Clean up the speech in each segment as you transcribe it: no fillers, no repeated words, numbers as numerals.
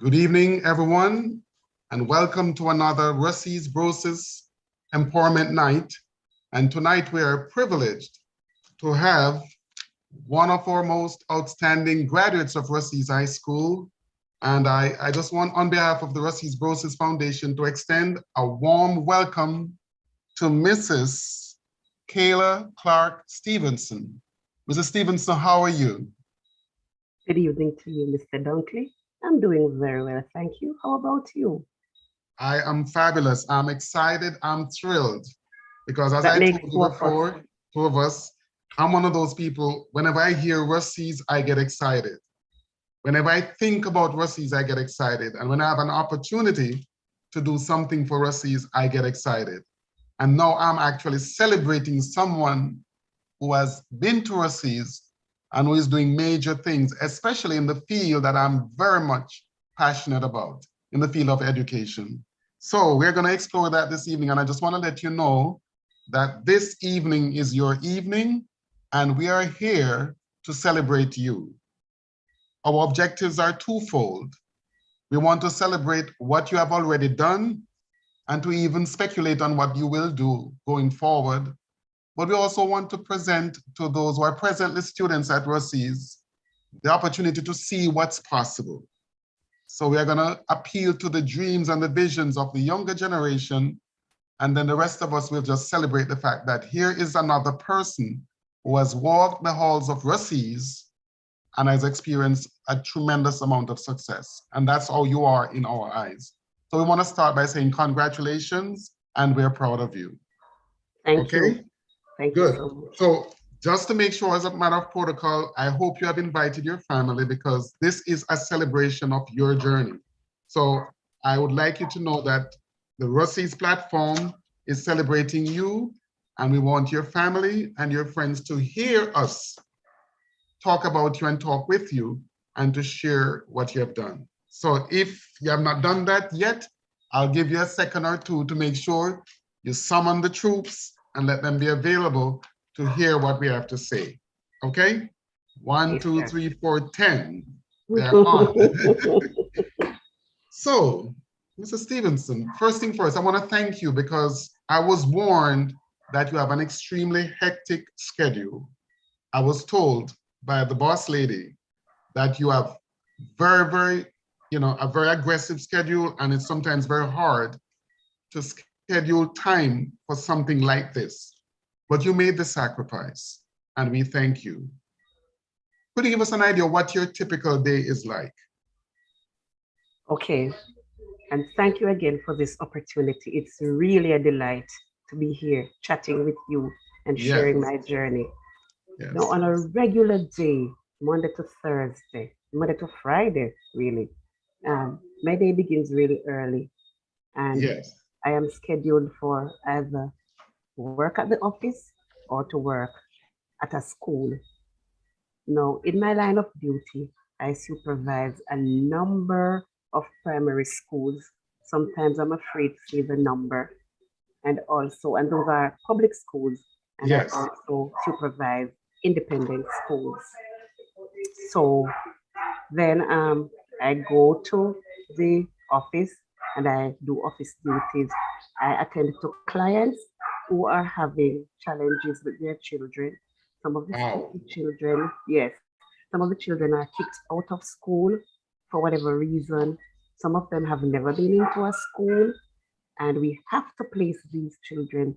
Good evening, everyone, and welcome to another Rusea's Brosis Empowerment Night. And tonight we are privileged to have one of our most outstanding graduates of Rusea's High School. And I just want, on behalf of the Rusea's Brosis Foundation, to extend a warm welcome to Mrs. Kayla Clarke-Stephenson. Mrs. Stephenson, how are you? Good evening to you, Mr. Dunkley. I'm doing very well, thank you. How about you? I am fabulous. I'm excited. I'm thrilled because, as That I makes told you two of us. before, two of us, I'm one of those people, whenever I hear Rusea's, I get excited. Whenever I think about Rusea's, I get excited. And when I have an opportunity to do something for Rusea's, I get excited. And now I'm actually celebrating someone who has been to Rusea's and who is doing major things, especially in the field that I'm very much passionate about, in the field of education. So we're going to explore that this evening. And I just want to let you know that this evening is your evening, and we are here to celebrate you. Our objectives are twofold. We want to celebrate what you have already done and to even speculate on what you will do going forward. But we also want to present to those who are presently students at Rusea's the opportunity to see what's possible. So we are going to appeal to the dreams and the visions of the younger generation, and then the rest of us will just celebrate the fact that here is another person who has walked the halls of Rusea's and has experienced a tremendous amount of success. And that's how you are in our eyes. So we want to start by saying congratulations, and we're proud of you. Thank you. Okay? Thank Good. you so much. So just to make sure, as a matter of protocol, I hope you have invited your family, because this is a celebration of your journey. So I would like you to know that the Rusea's platform is celebrating you, and we want your family and your friends to hear us talk about you and talk with you and to share what you have done. So if you have not done that yet, I'll give you a second or two to make sure you summon the troops and let them be available to hear what we have to say. Okay? 1, Yes, 2, sir. 3, 4, 10. They're on. So, Mr. Stevenson, first thing first, I want to thank you because I was warned that you have an extremely hectic schedule. I was told by the boss lady that you have a very aggressive schedule, and it's sometimes very hard to schedule time for something like this. But you made the sacrifice, and we thank you. Could you give us an idea of what your typical day is like? Okay, and thank you again for this opportunity. It's really a delight to be here chatting with you and Yes, sharing my journey. Now, yes, on a regular day, Monday to Thursday, Monday to Friday, really, my day begins really early, and yes. I am scheduled for either work at the office or to work at a school. Now, in my line of duty, I supervise a number of primary schools. Sometimes I'm afraid to say the number. And those are public schools, and I Yes. also supervise independent schools. So then I go to the office and I do office duties. I attend to clients who are having challenges with their children. Some of the Wow. children, yes, some of the children are kicked out of school for whatever reason. Some of them have never been into a school, and we have to place these children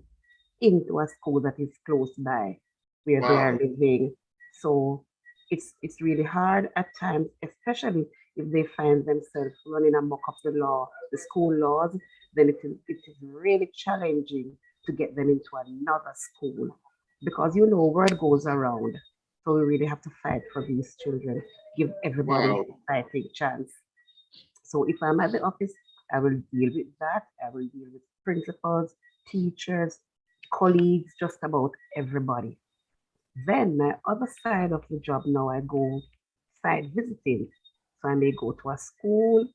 into a school that is close by where they are Wow. living. So it's really hard at times, especially if they find themselves running amok of the law, the school laws, then it is really challenging to get them into another school because word goes around. So we really have to fight for these children, give everybody Wow. a fighting chance. So if I'm at the office, I will deal with that. I will deal with principals, teachers, colleagues, just about everybody. Then my other side of the job now, I go site visiting. So I may go to a school,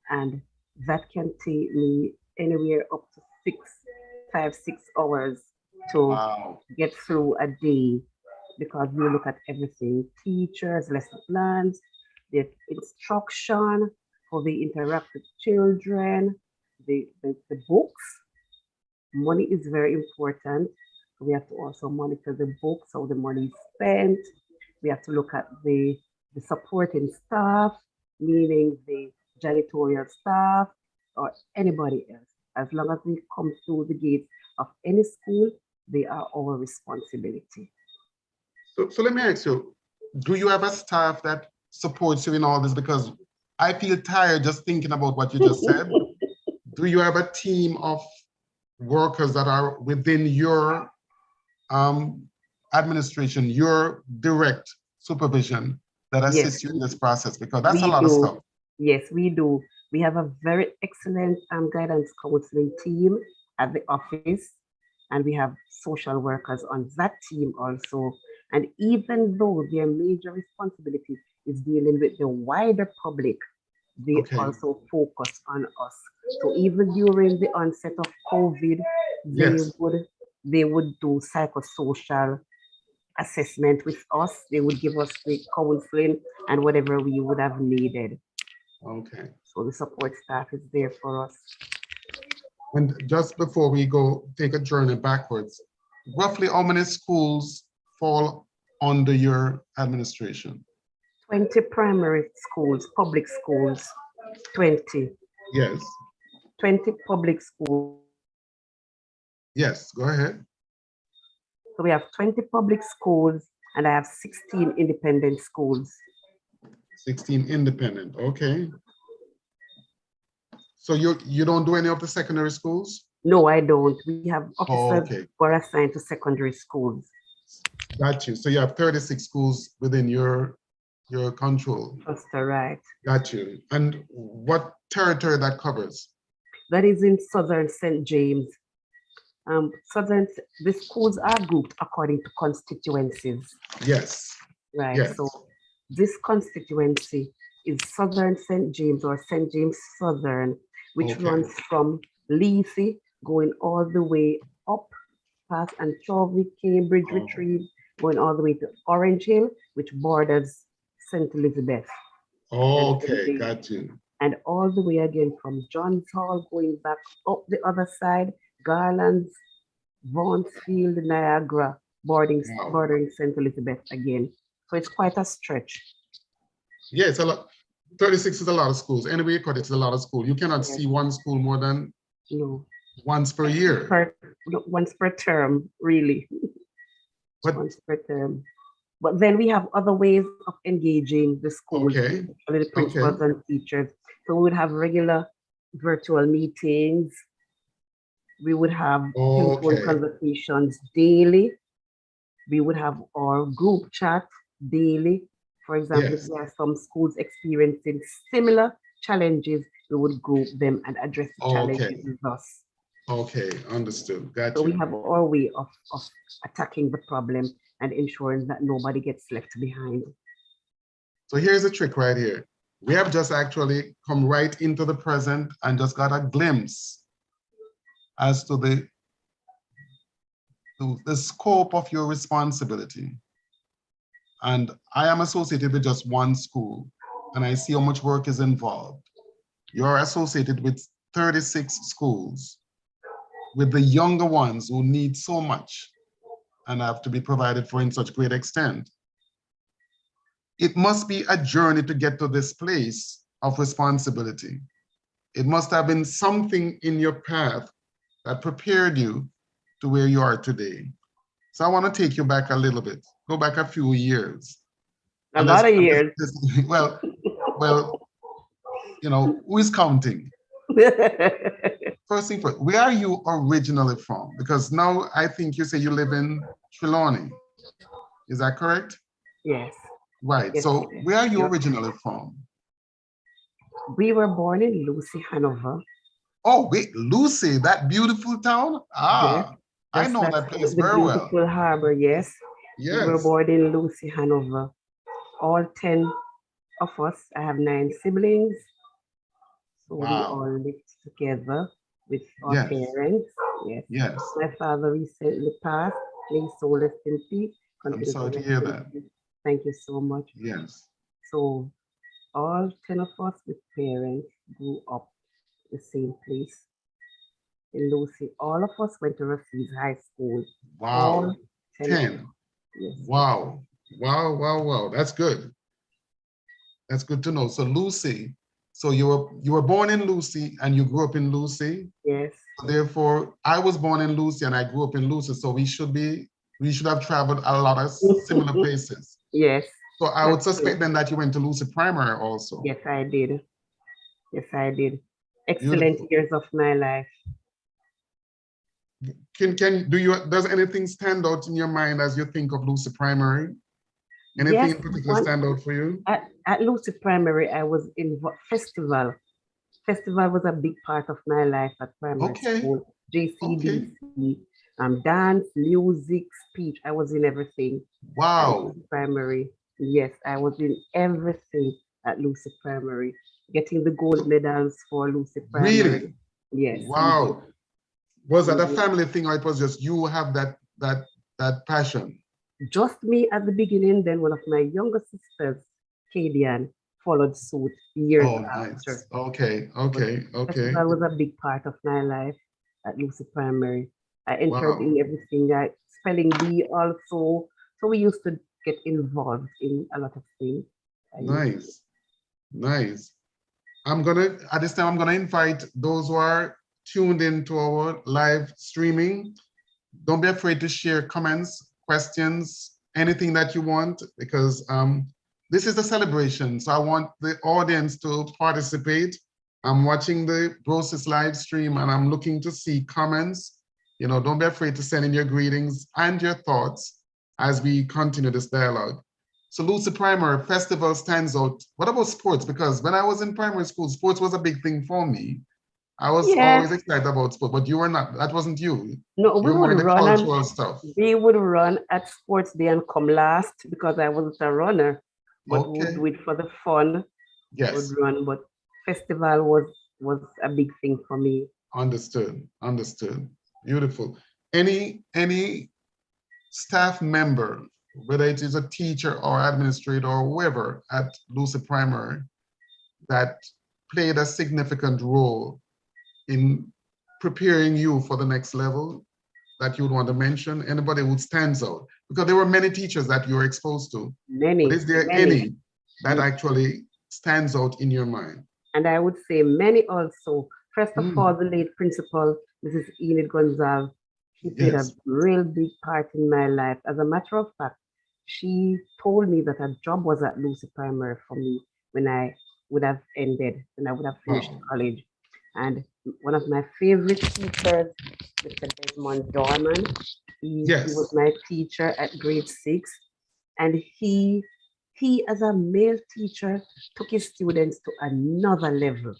and that can take me anywhere up to 6 hours to Wow. get through a day because we look at everything teachers, lesson plans, the instruction, how they interact with children, the books. Money is very important. We have to also monitor the books, how the money is spent. We have to look at the supporting staff, meaning the janitorial staff or anybody else. As long as we come through the gates of any school, they are our responsibility. So let me ask you, do you have a staff that supports you in all this? Because I feel tired just thinking about what you just said. Do you have a team of workers that are within your administration, your direct supervision that assists you in this process? Because that's a lot of stuff. Yes, we do. We have a very excellent guidance counseling team at the office, and we have social workers on that team also. And even though their major responsibility is dealing with the wider public, they also focus on us. So even during the onset of COVID, they would do psychosocial assessment with us. They would give us the counseling and whatever we would have needed. Okay. So the support staff is there for us. And just before we go take a journey backwards, roughly how many schools fall under your administration? 20 primary schools, public schools, 20. Yes. 20 public schools. Yes, go ahead. So we have 20 public schools and I have 16 independent schools. 16 independent, okay. So you don't do any of the secondary schools? No, I don't. We have officers who are assigned to secondary schools. Got you. So you have 36 schools within your control. That's right. Got you. And what territory that covers? That is in Southern St. James. The schools are grouped according to constituencies. Yes. Right. Yes. So this constituency is Southern St. James or St. James Southern, which runs from Leafy going all the way up past Anchovy, Cambridge, Retrieve, going all the way to Orange Hill, which borders St. Elizabeth. Okay, got you. And all the way again from Johns Hall, going back up the other side, Garlands, Vaughnsfield, Niagara, bordering St. Elizabeth again. So it's quite a stretch. Yeah, it's a lot. 36 is a lot of schools. Anyway, it's a lot of schools. You cannot see one school more than once per year. Once per term, really. Once per term. But then we have other ways of engaging the schools, the principals and teachers. So we would have regular virtual meetings. We would have telephone conversations daily. We would have our group chat daily. For example, if there are some schools experiencing similar challenges, we would group them and address the challenges with us. Okay, understood. Gotcha. So we have our way of attacking the problem and ensuring that nobody gets left behind. So here's a trick right here. We have just actually come right into the present and just got a glimpse as to the scope of your responsibility. And I am associated with just one school, and I see how much work is involved. You're associated with 36 schools, with the younger ones who need so much and have to be provided for in such great extent. It must be a journey to get to this place of responsibility. It must have been something in your path that prepared you to where you are today. So I want to take you back a little bit, go back a few years. A lot of years. Well, you know, who is counting? First thing first, where are you originally from? Because now I think you say you live in Trelawney. Is that correct? Yes. Right. Yes, so where are you originally from? We were born in Lucy, Hanover. Oh, wait, Lucy, that beautiful town? Ah, yes. I know that place very well. The beautiful harbor, yes. Yes. We were born in Lucy, Hanover. All 10 of us. I have 9 siblings. So we all lived together with our parents. Yes. Yes. My father recently passed. May soul rest in peace. I'm sorry to hear that. Thank you so much. Yes. So all 10 of us with parents grew up the same place in Lucy. All of us went to Rusea's High School. All Wow. 10 of us. 10. Yes. Wow. Wow, wow, wow. That's good. That's good to know. So Lucy, so you were born in Lucy and you grew up in Lucy. Yes. Therefore, I was born in Lucy and I grew up in Lucy. So we should have traveled a lot of similar places. Yes. So I would That's true. suspect then that you went to Lucy Primary also. Yes, I did. Yes, I did. Excellent Beautiful. years of my life. Does anything stand out in your mind as you think of Lucy Primary? Anything Yes, in particular stand out for you? at Lucy Primary, I was in festival. Festival was a big part of my life at primary Okay. school. Okay. JCDC, dance, music, speech. I was in everything at Wow. Lucy Primary. Yes, I was in everything at Lucy Primary. Getting the gold medals for Lucy Primary. Really? Yes. Wow. Was that a Mhm. family thing or it was just you have that passion? Just me at the beginning, then one of my younger sisters, Kadian, followed suit years Oh, after. nice. Okay, But okay, okay. festival was a big part of my life at Lucy Primary. I entered Wow. in everything, spelling bee also. So we used to get involved in a lot of things. Nice. Nice. At this time, I'm gonna invite those who are tuned in to our live streaming. Don't be afraid to share comments, questions, anything that you want, because this is a celebration. So I want the audience to participate. I'm watching the Brosis live stream and I'm looking to see comments. Don't be afraid to send in your greetings and your thoughts as we continue this dialogue. So Lucy Primary Festival stands out. What about sports? Because when I was in primary school, sports was a big thing for me. I was always Yes. excited about sport, but you were not. That wasn't you. No, You we were more would in the run and cultural stuff. we would run at sports day and come last because I wasn't a runner, but we would Okay. do it for the fun. Would Yes. run, but festival was a big thing for me. Understood. Understood. Beautiful. Any staff member, whether it is a teacher or administrator or whoever at Lucy Primary, that played a significant role in preparing you for the next level that you would want to mention? Anybody who stands out? Because there were many teachers that you were exposed to. Many, But is there many. any that actually stands out in your mind? And I would say many also. First of all, the late principal, Mrs. Enid Gonzalez, she played a Yes. real big part in my life. As a matter of fact, she told me that a job was at Lucy Primary for me when I would have ended, when I would have finished Wow. college. And one of my favorite teachers, Mr. Desmond Dorman, he Yes. was my teacher at grade 6. And he as a male teacher took his students to another level.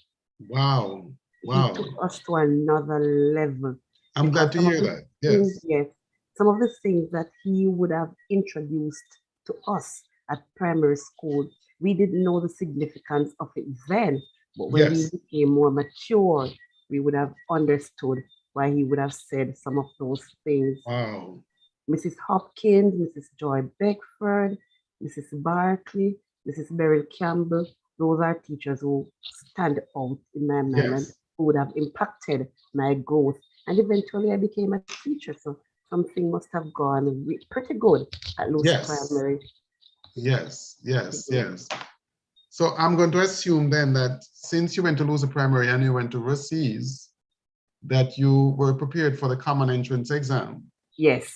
Wow. He took us to another level. I'm glad to hear that. Yes. Yes, some of the things that he would have introduced to us at primary school, we didn't know the significance of it then, but when we became more mature, we would have understood why he would have said some of those things. Wow. Mrs. Hopkins, Mrs. Joy Beckford, Mrs. Barkley, Mrs. Beryl Campbell, those are teachers who stand out in my mind and who would have impacted my growth. And eventually I became a teacher. So something must have gone pretty good at Lucy Primary. Yes, yes, yes. So I'm going to assume then that since you went to Lucy Primary and you went to Rusea's, that you were prepared for the common entrance exam. Yes.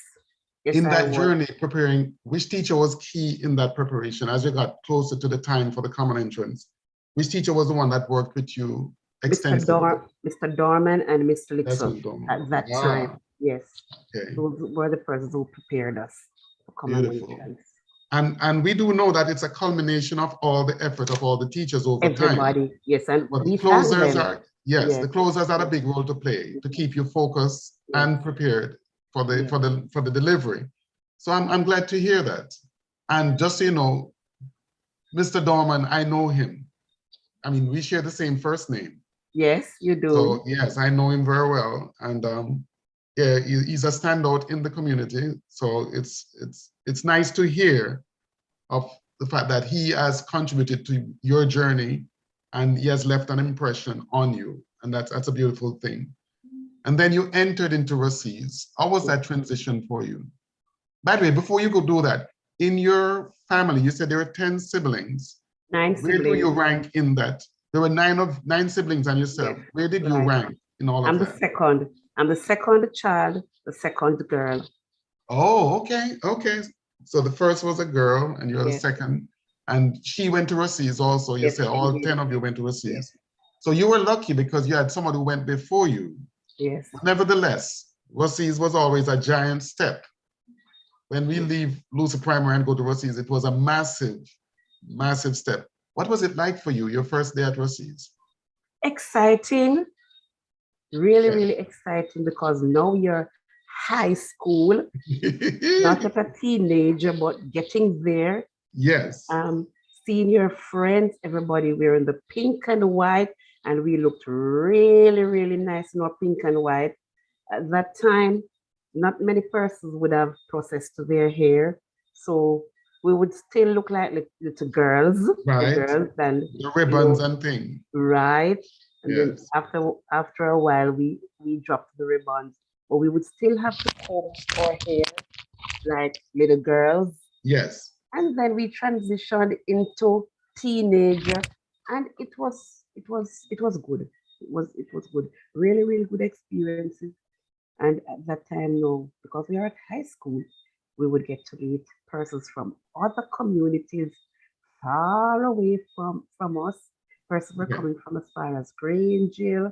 Yes, in that journey, preparing, which teacher was key in that preparation as you got closer to the time for the common entrance? Which teacher was the one that worked with you extensively? Mr. Dorman and Mr. Lixon at that Ah, time. Yes. Okay. Those were the persons who prepared us for common entrance. And we do know that it's a culmination of all the effort of all the teachers over time. Everybody, yes, and but we the closers them. are, yes, the closers had a big role to play to keep you focused and prepared for the delivery. So I'm glad to hear that. And just so you know, Mr. Dorman, I know him. I mean, we share the same first name. Yes, you do. So yes, I know him very well, and yeah, he's a standout in the community. So it's nice to hear of the fact that he has contributed to your journey and he has left an impression on you. And that's a beautiful thing. And then you entered into Rusea's. How was that transition for you? By the way, before you go do that, in your family, you said there were 10 siblings. 9 Where do you siblings. rank in that? There were nine siblings and yourself. Yes, Where did you right. rank in all of I'm the that? second. I'm the second child, the second girl. Oh, okay, okay. So the first was a girl and you're the Yes. second. And she went to Rusea's also. You Yes, said she all did. 10 of you went to Rusea's. Yes. So you were lucky because you had someone who went before you. Yes. Nevertheless, Rusea's was always a giant step. When we leave Lucid Primary and go to Rusea's, it was a massive, massive step. What was it like for you, your first day at Rusea's? Exciting. Really, really exciting because now you're high school, not just a teenager, but getting there. Yes. Seeing your friends, everybody wearing the pink and white, and we looked really, really nice in our pink and white. At that time, not many persons would have processed their hair, so we would still look like little girls, Right. the girls, and the ribbons and things. right. And Yes. then after a while, we dropped the ribbons, but we would still have to comb our hair like little girls. Yes. And then we transitioned into teenager, and it was good. It was good. Really, really good experiences. And at that time, no, because we are at high school, we would get to meet persons from other communities far away from us. Persons were coming from as far as Grangeville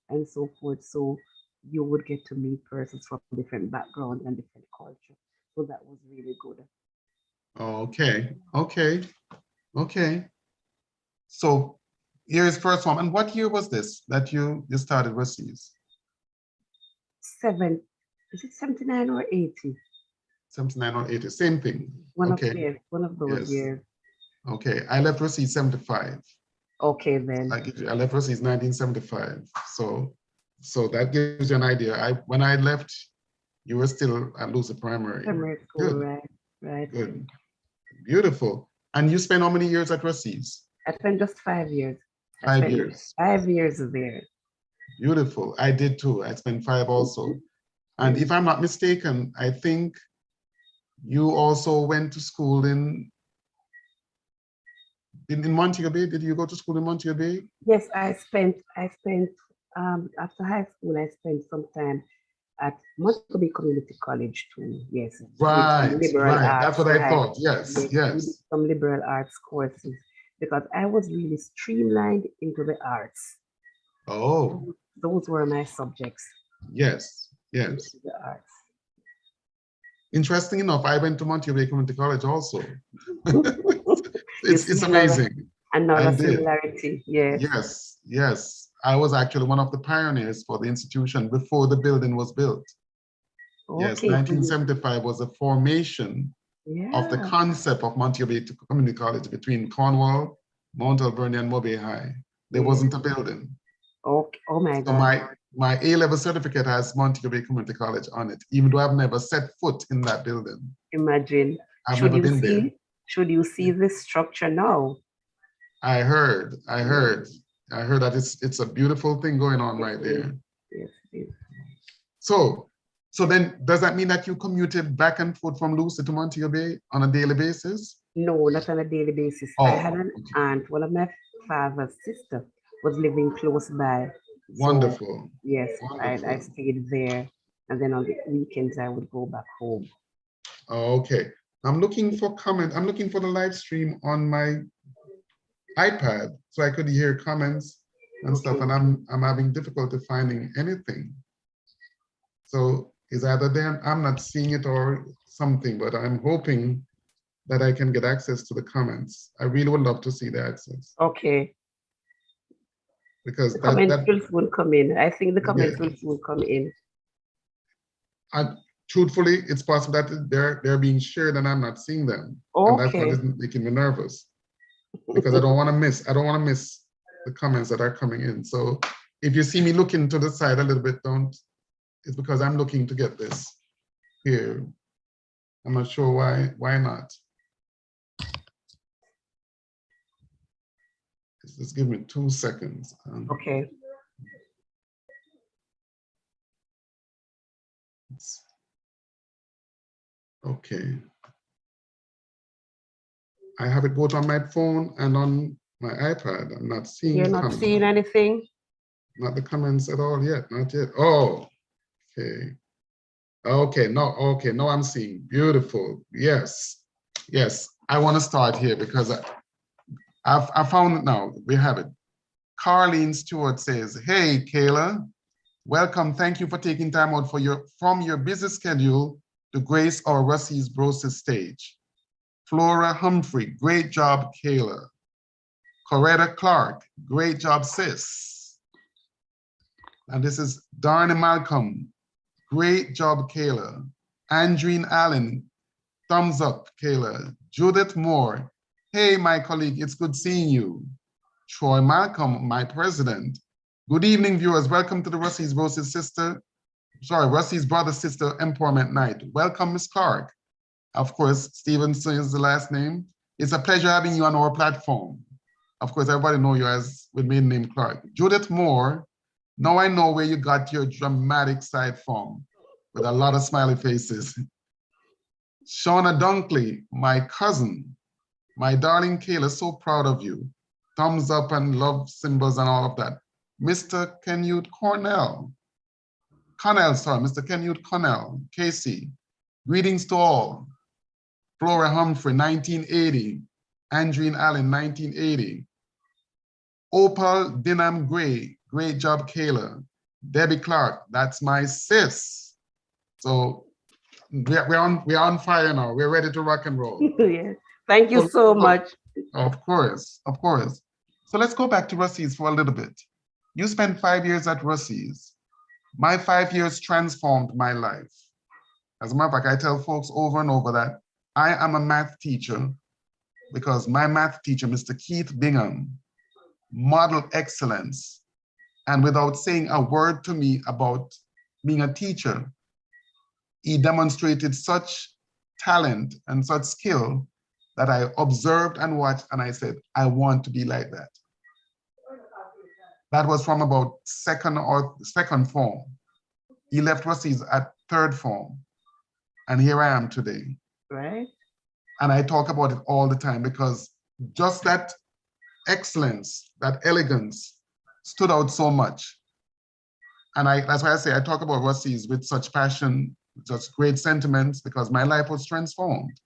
and so forth. So you would get to meet persons from different backgrounds and different culture. So that was really good. Okay. Okay. Okay. So here's first one. And what year was this that you started Rusea's? Is it 79 or 80? 79 or 80, same thing. One Okay. of those years. Okay. I left Rusea's 75. Okay, then. I left Rusea's 1975. So that gives you an idea. When I left, you were still at Lucid Primary. Primary school, Good. right. Good. Beautiful. And you spent how many years at Rusea's? I spent just 5 years. 5 years. 5 years there. Beautiful. I did too. I spent 5 also. And if I'm not mistaken, I think you also went to school in Montego Bay. Did you go to school in Montego Bay? Yes, I spent after high school, I spent some time at Montego Bay Community College too. Yes. Right. That's what I thought. Yes. Yes. Some liberal arts courses because I was really streamlined into the arts. Oh. Those were my subjects. Yes. The arts. Interesting enough, I went to Montego Bay Community College also. it's amazing. Another similarity, yes. Yes. I was actually one of the pioneers for the institution before the building was built. Okay. Yes, 1975 was the formation of the concept of Montego Bay Community College between Cornwall, Mount Alvernia, and Mobay High. There wasn't a building. Okay. Oh my God. So my A-level certificate has Montego Bay Community College on it, even though I've never set foot in that building. Imagine. I've never been there. Should you see this structure now? I heard that it's a beautiful thing going on right there. Yes, it is. So then does that mean that you commuted back and forth from Lucid to Montego Bay on a daily basis? No, not on a daily basis. I had an aunt, one of my father's sister was living close by. Wonderful. So, yes, wonderful. I stayed there, and then on the weekends I would go back home. Okay. I'm looking for comments. I'm looking for the live stream on my iPad so I could hear comments and stuff, and I'm having difficulty finding anything. So is either then I'm not seeing it or something, but I'm hoping that I can get access to the comments. I really would love to see the access. Okay. Because the comments will soon come in. I think the comments will soon come in. And truthfully, it's possible that they're being shared and I'm not seeing them. Okay. And that's what is making me nervous. Because I don't want to miss the comments that are coming in. So if you see me looking to the side a little bit, it's because I'm looking to get this here. I'm not sure why not. Just give me 2 seconds. Okay. Okay. I have it both on my phone and on my iPad. I'm not seeing You're the not comments. seeing anything? Not the comments at all yet, not yet. Oh, okay. Okay, no, okay, no, I'm seeing. Beautiful. Yes, yes. I want to start here because I found it now. We have it. Carlene Stewart says, "Hey, Kayla, welcome. Thank you for taking time out from your busy schedule to grace our Rusea's Brosis stage. Flora Humphrey, great job, Kayla. Coretta Clark, great job, sis. And this is Darna Malcolm, great job, Kayla. Andreen Allen, thumbs up, Kayla. Judith Moore, hey, my colleague, it's good seeing you. Troy Malcolm, my president. Good evening, viewers. Welcome to the Rusea's brother sister empowerment night. Welcome, Ms. Clark. Of course, Stevenson is the last name. It's a pleasure having you on our platform. Of course, everybody know you as with maiden name Clark. Judith Moore, now I know where you got your dramatic side from, with a lot of smiley faces. Shauna Dunkley, my cousin, my darling Kayla, so proud of you. Thumbs up and love symbols and all of that. Mr. Kenute Cornell, Mr. Kenute Cornell, Casey, greetings to all. Flora Humphrey, 1980. Andreen Allen, 1980. Opal Dinham Gray, great job, Kayla. Debbie Clark, that's my sis. So we're on fire now. We're ready to rock and roll. Yeah. Thank you so much. Of course, of course. So let's go back to Rusea's for a little bit. You spent 5 years at Rusea's. My 5 years transformed my life. As a matter of fact, I tell folks over and over that I am a math teacher because my math teacher, Mr. Keith Bingham, modeled excellence. And without saying a word to me about being a teacher, he demonstrated such talent and such skill that I observed and watched, and I said, I want to be like that. That was from about second form. He left Rusea's at third form, and here I am today. Right. And I talk about it all the time because just that excellence, that elegance stood out so much. And that's why I say I talk about Rusea's with such passion, such great sentiments, because my life was transformed.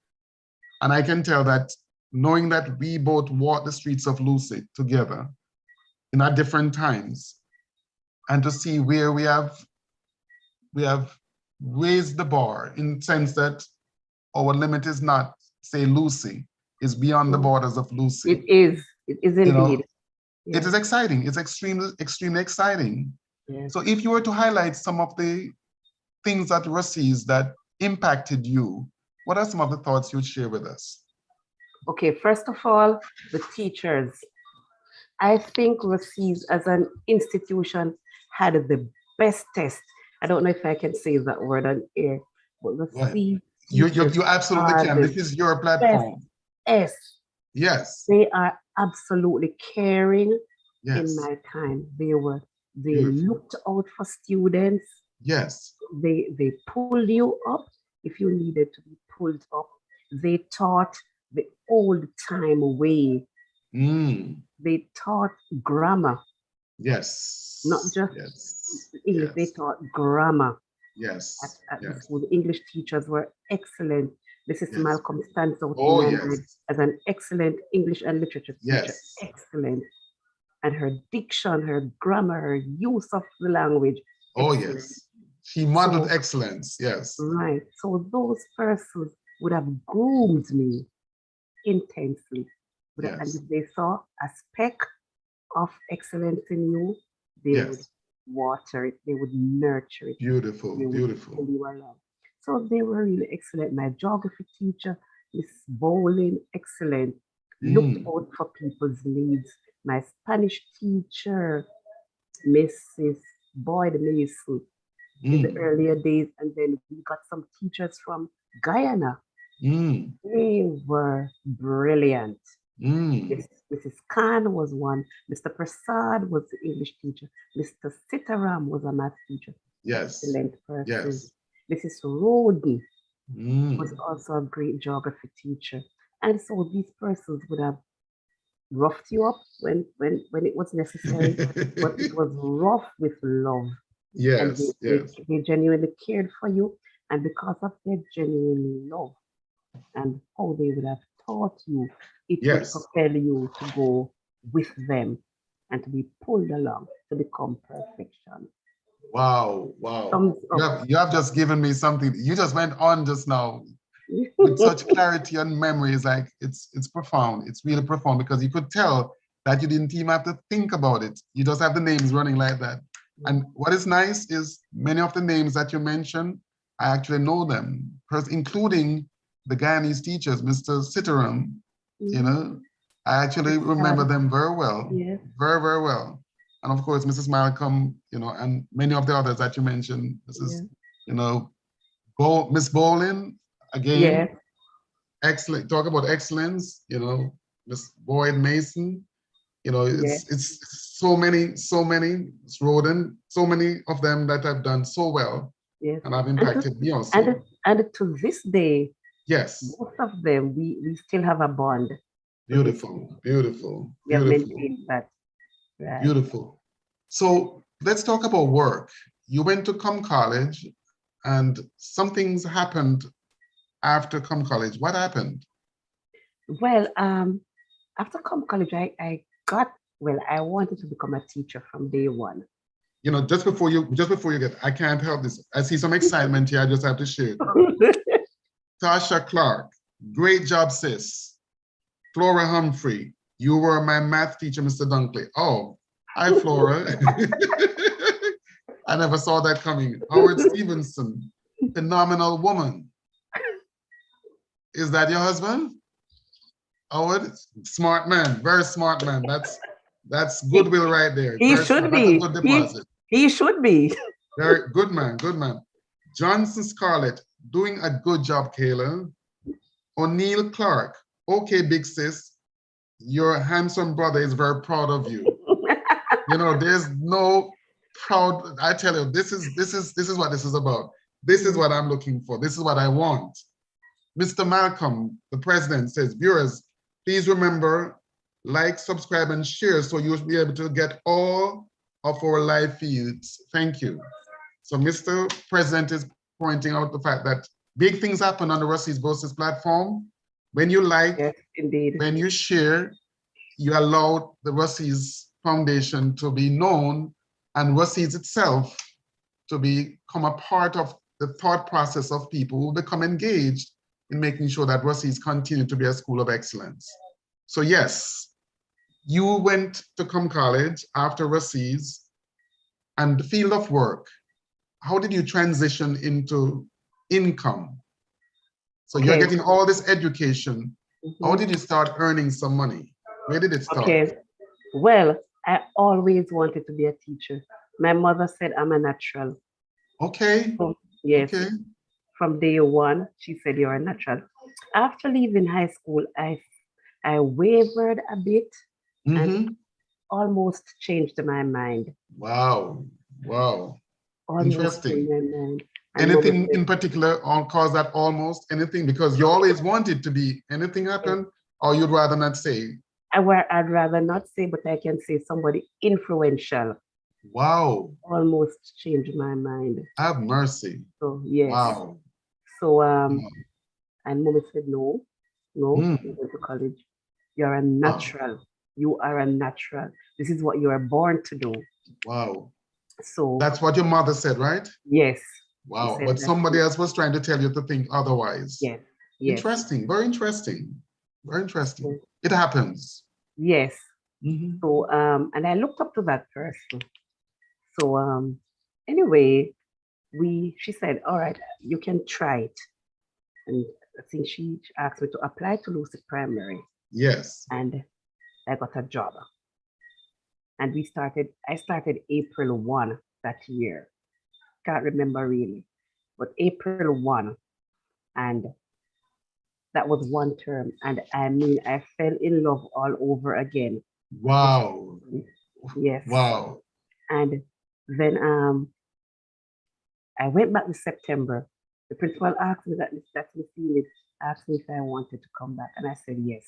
And I can tell that knowing that we both walked the streets of Lucid together in our different times, and to see where we have raised the bar in the sense that our limit is not, say, Lucy, is beyond the borders of Lucy. It is indeed. You know, yeah. It is exciting. It's extremely, extremely exciting. Yeah. So if you were to highlight some of the things at Rusea's that impacted you, what are some of the thoughts you'd share with us? Okay, first of all, the teachers. I think Rusea's as an institution had the best test. I don't know if I can say that word on air, but Rusea. You absolutely can. This is your platform. Yes. Yes. They are absolutely caring. Yes. In my time. They looked out for students. Yes. They pulled you up if you needed to be pulled up. They taught the old time way. They taught grammar. Yes. Not just English, they taught grammar. Yes. At the school, the English teachers were excellent. Mrs. Malcolm stands out as an excellent English and literature teacher. Excellent. And her diction, her grammar, her use of the language. Excellent. Yes. She modeled excellence, yes. Right. So those persons would have groomed me intensely. And if they saw a speck of excellence in you, they would water it, they would nurture it. Beautiful, beautiful. Pull you along. So they were really excellent. My geography teacher, Miss Bowling, excellent. Looked out for people's needs. My Spanish teacher, Mrs. Boyd Mason, in the earlier days, and then we got some teachers from Guyana. They were brilliant. Mm. Mrs. Khan was one. Mr. Prasad was the English teacher. Mr. Sitaram was a math teacher. Yes. Excellent person. Yes. Mrs. Roden was Mm. also a great geography teacher. And so these persons would have roughed you up when it was necessary, but it was rough with love. And Yes. Yes. they genuinely cared for you. And because of their genuine love and how they would have taught you, it would Yes. propel you to go with them and to be pulled along to become perfection. Wow. Wow. Thumbs up. You have just given me something. You just went on just now with such clarity and memory. Is like it's profound. It's really profound because you could tell that you didn't even have to think about it. You just have the names running like that. And what is nice is many of the names that you mentioned, I actually know them, including the Guyanese teachers, Mr. Sitaram, you know, I actually remember them very well, Yes, very, very well. And of course, Mrs. Malcolm, you know, and many of the others that you mentioned, Mrs. yes, You know, Miss Bolin, yes, again, excellent, talk about excellence, you know, Miss Boyd Mason, you know, yes. it's so many, Miss Roden, so many of them that have done so well Yes. and have And to, impacted me and also. and to this day, Yes, most of them we still have a bond to this day. beautiful, beautiful, We have beautiful, maintained that. Right. beautiful. So let's talk about work. You went to Com College and some things happened after Com College. What happened? Well, after college, I got well. I wanted to become a teacher from day one. You know, just before you get, I can't help this. I see some excitement here. I just have to share it. Tasha Clark, great job, sis. Flora Humphrey, you were my math teacher, Mr. Dunkley. Oh, hi, Flora. I never saw that coming. Howard Stevenson, phenomenal woman. Is that your husband? Howard, smart man, very smart man. That's goodwill right there. He Very should smart. That's a be. good deposit. He should be. Very good man, good man. Johnson Scarlett, doing a good job, Kayla. O'Neill Clark, okay, big sis, your handsome brother is very proud of you. You know, there's no proud. I tell you, this is what this is about. This is what I'm looking for. This is what I want. Mr. Malcolm, the president, says, viewers, please remember, like, subscribe, and share so you'll be able to get all of our live feeds. Thank you. So Mr. President is pointing out the fact that big things happen on the Rusea's Brosis platform. When you like, Yes, indeed. when you share, you allow the Rusea's Foundation to be known and Rusea's itself to become a part of the thought process of people who become engaged in making sure that Rusea's continue to be a school of excellence. So yes, you went to Com College after Rusea's and the field of work. How did you transition into income? So you're getting all this education. How did you start earning some money? Where did it start? Okay. Well, I always wanted to be a teacher. My mother said I'm a natural. Okay. So, yes. Okay. From day one, she said you're a natural. After leaving high school, I wavered a bit and almost changed my mind. Wow. Wow. Almost Interesting. changed my mind. And Anything in particular on cause that almost anything? Because you always wanted to be anything happen, or you'd rather not say? I'd rather not say, but I can say somebody influential. Wow. Almost changed my mind. Have mercy. So yes. Wow. So and mommy said no, you go to college. You're a natural. Wow. You are a natural. This is what you are born to do. Wow. So that's what your mother said, right? Yes. Wow. But somebody else was trying to tell you to think otherwise. Yes. Yes. Interesting. Very interesting. Very interesting. Yes. It happens. Yes. So and I looked up to that person. So anyway, she said, all right, you can try it. And I think she asked me to apply to Lucy Primary. Yes. And I got a job. And I started April 1 that year. Can't remember really, but April 1. And That was one term. And I mean, I fell in love all over again. Wow. Yes. Wow. And then I went back in September. The principal asked me that Miss asked me if I wanted to come back, and I said yes.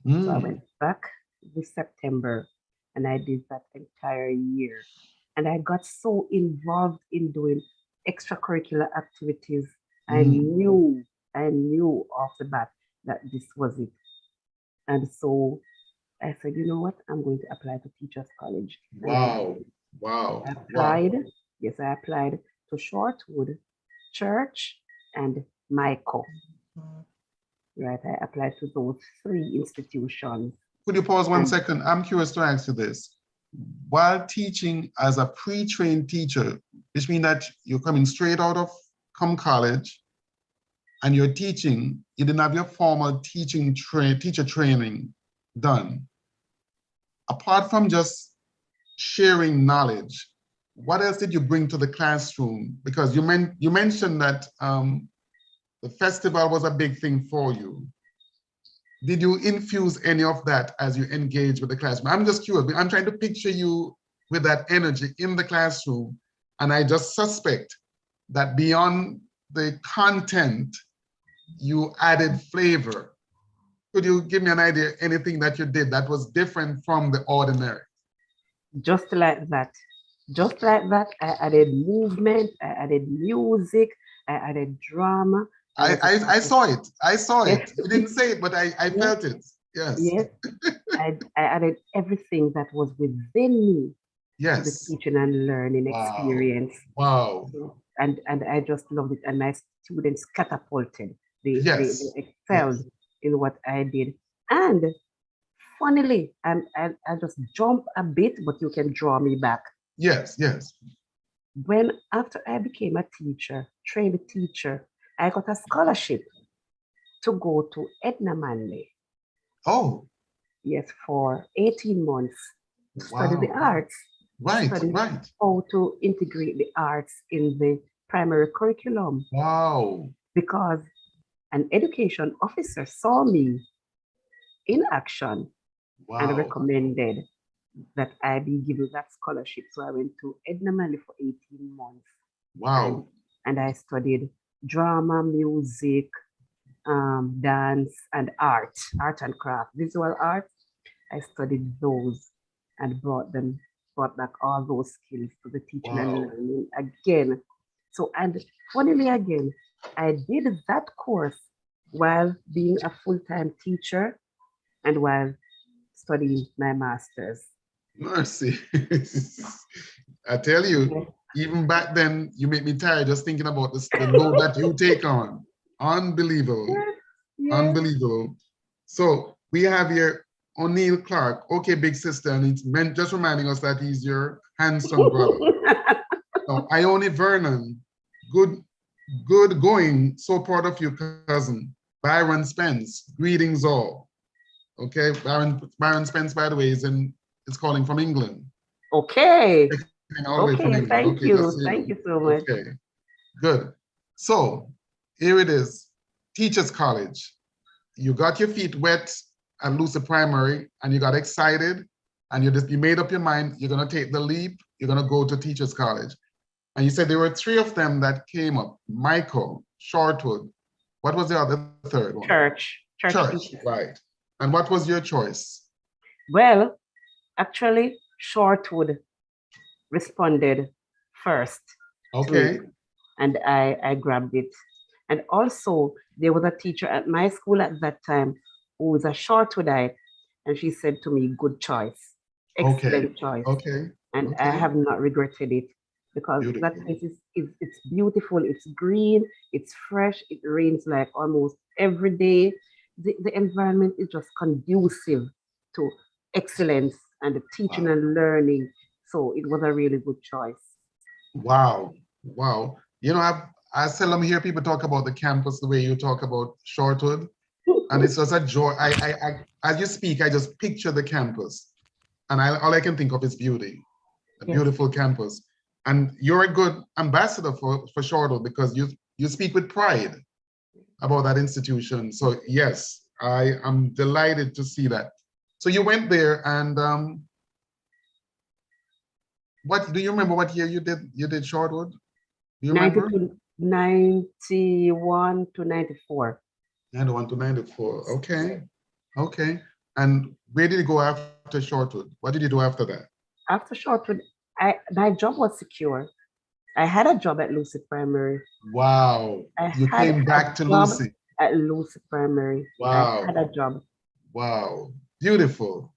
So I went back this September, and I did that entire year. And I got so involved in doing extracurricular activities. I knew off the bat that this was it. And so I said, you know what? I'm going to apply to Teachers College. Wow. Wow. I applied. Yes, I applied to Shortwood, Church, and Michael. Right, I applied to those 3 institutions. Could you pause 1 second? I'm curious to ask you this. While teaching as a pre-trained teacher, which means that you're coming straight out of college and you're teaching, you didn't have your formal teacher training done. Apart from just sharing knowledge, what else did you bring to the classroom? Because you mentioned that the festival was a big thing for you. Did you infuse any of that as you engage with the classroom? I'm just curious. I'm trying to picture you with that energy in the classroom. And I just suspect that beyond the content, you added flavor. Could you give me an idea, anything that you did that was different from the ordinary? Just like that. Just like that, I added movement, I added music, I added drama. I saw it. I saw it. You didn't say it, but I felt it. Yes. Yes. I added everything that was within me. Yes. To the teaching and learning experience. Wow. And I just loved it. And my students catapulted. They excelled in what I did. And funnily, I just jump a bit, but you can draw me back. Yes, yes. After I became a teacher, trained teacher, I got a scholarship to go to Edna Manley. Oh. Yes, for 18 months to study the arts. Right. How to integrate the arts in the primary curriculum. Wow. Because an education officer saw me in action and recommended that I be given that scholarship. So I went to Edna Manley for 18 months. Wow. And I studied drama, music, dance, and art and craft, visual art. I studied those and brought back all those skills to the teaching and learning again. So, and funnily again, I did that course while being a full-time teacher and while studying my master's. Mercy. I tell you, even back then, you make me tired just thinking about the load that you take on. Unbelievable. Yes. Unbelievable. So we have here O'Neill Clarke. Okay, big sister, and it's just reminding us that he's your handsome brother. So Ione Vernon, good going. So proud of you, cousin. Byron Spence, greetings all. Okay, Byron Spence, by the way, is calling from England. Okay. Okay, thank you. Thank you so much. Okay, good. So here it is, Teachers College. You got your feet wet at Lucid Primary and you got excited and you made up your mind, you're gonna take the leap, you're gonna go to Teachers College. And you said there were 3 of them that came up, Michael, Shortwood. What was the other third one? Church, right. And what was your choice? Well, actually, Shortwood responded first. Okay. And I grabbed it. And also, there was a teacher at my school at that time who was a Shortwoodite, and she said to me, good choice, excellent choice. Okay. And I have not regretted it because that place it's beautiful, it's green, it's fresh, it rains like almost every day. The environment is just conducive to excellence and the teaching and learning. So it was a really good choice. Wow. Wow. You know, I seldom hear people talk about the campus the way you talk about Shortwood. And it's just a joy. I as you speak, I just picture the campus. And all I can think of is beauty. A beautiful campus. And you're a good ambassador for Shortwood because you speak with pride. about that institution. So yes, I am delighted to see that. So you went there, and what do you remember? What year you did Shortwood? Do you remember? 91 to 94. 91 to 94. Okay. Okay. And where did you go after Shortwood? What did you do after that? After Shortwood, my job was secure. I had a job at Lucy Primary. Wow. You came back to Lucy. At Lucy Primary. Wow. I had a job. Wow. Beautiful.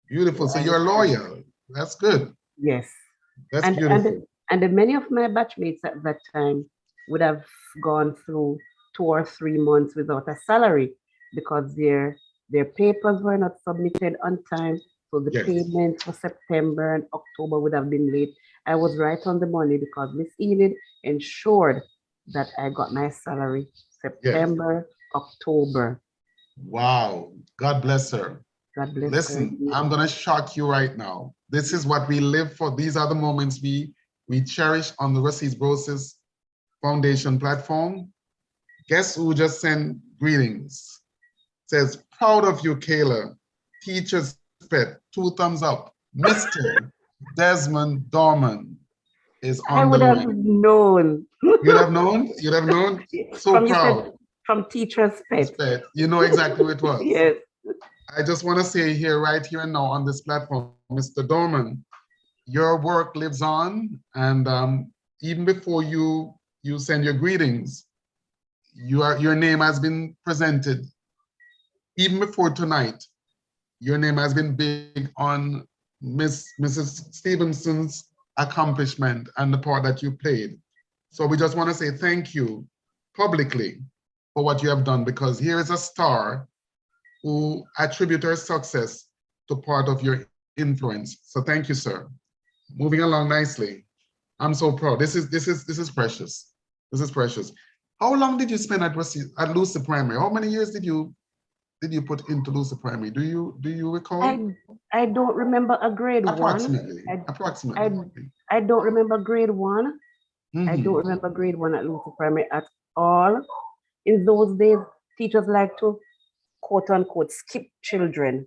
Beautiful. So Right. you're loyal. That's good. Yes. That's beautiful. And many of my batchmates at that time would have gone through 2 or 3 months without a salary because their papers were not submitted on time. So the payments for September and October would have been late. I was right on the money because Miss Enid ensured that I got my salary September, October. Wow. God bless her. God bless Listen, her. I'm going to shock you right now. This is what we live for. These are the moments we cherish on the Rusea's Brosis Foundation platform. Guess who just sent greetings? Says, proud of you, Kayla. Teacher's pet, 2 thumbs up. Mr. Desmond Dorman is on the line. I would have known. You'd have known? You'd have known? So proud. From Teacher's Pet. You know exactly what it was. Yes. I just want to say here, right here and now on this platform, Mr. Dorman, your work lives on. And even before you send your greetings, your name has been presented. Even before tonight, your name has been big on Mrs. Stephenson's accomplishment and the part that you played. So we just want to say thank you publicly for what you have done, because here is a star who attribute her success to part of your influence. So thank you, sir. Moving along nicely. I'm so proud. This is precious. This is precious. How long did you spend at Lucy Primary? How many years did you put into Lucy Primary? Do you recall? I don't remember a grade Approximately. one. Approximately. I don't remember grade one. Mm-hmm. I don't remember grade one at Lucy Primary at all. In those days, teachers like to quote unquote skip children.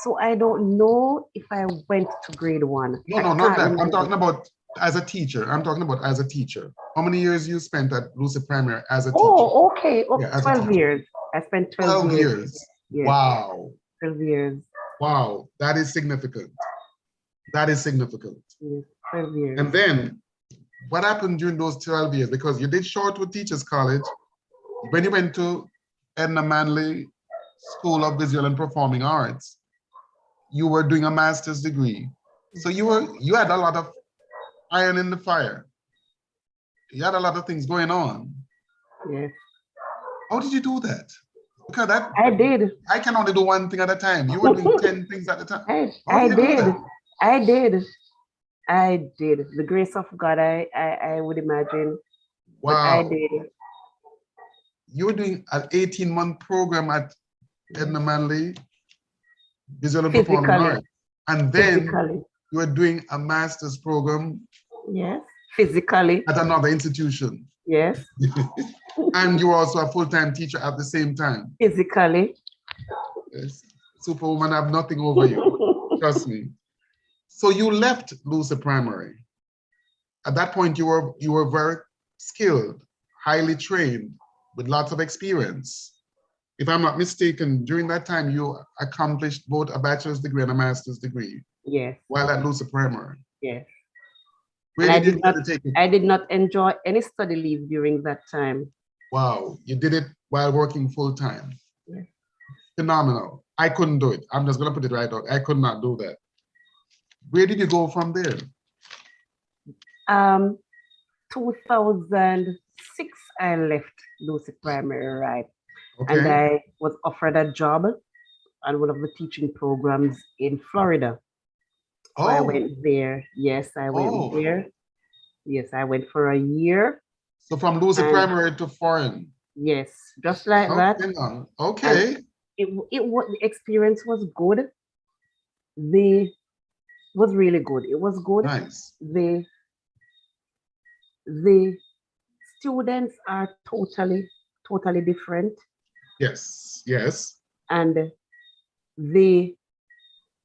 So I don't know if I went to grade one. No, not that. I'm talking about as a teacher. I'm talking about as a teacher. How many years you spent at Lucy Primary as a teacher? Oh, okay. Oh, yeah, 12 years. I spent 12 years. Yes. Wow. 12 years. Wow. That is significant. That is significant. Yes, 12 years. And then what happened during those 12 years? Because you did Shortwood Teachers College. When you went to Edna Manley School of Visual and Performing Arts, you were doing a master's degree. So you had a lot of iron in the fire. You had a lot of things going on. Yes. How did you do that? Because I did. I can only do one thing at a time. You were doing 10 things at a time. I did. The grace of God, I would imagine. Wow. But I did. You were doing an 18-month program at Edna Manley Visual and Performing Arts. And then you were doing a master's program. Yes, physically. At another institution. Yes. And you were also a full-time teacher at the same time. Physically. Yes. Superwoman have nothing over you. Trust me. So you left Lucy Primary. At that point, you were very skilled, highly trained, with lots of experience. If I'm not mistaken, during that time, you accomplished both a bachelor's degree and a master's degree. Yes. While at Lucy Primary. Yes. Where did you take it? I did not enjoy any study leave during that time. Wow, you did it while working full time. Yes. Phenomenal. I couldn't do it. I'm just gonna put it right out. I could not do that. Where did you go from there? 2006, I left Lucy Primary, right? Okay. And I was offered a job on one of the teaching programs in Florida. So I went there. Yes, I went there. Yes, I went for a year. So from Lucy Primary to foreign. Yes, just like that. Okay. The experience was good. Was really good. It was good. Nice. The students are totally totally different. Yes, yes. And they,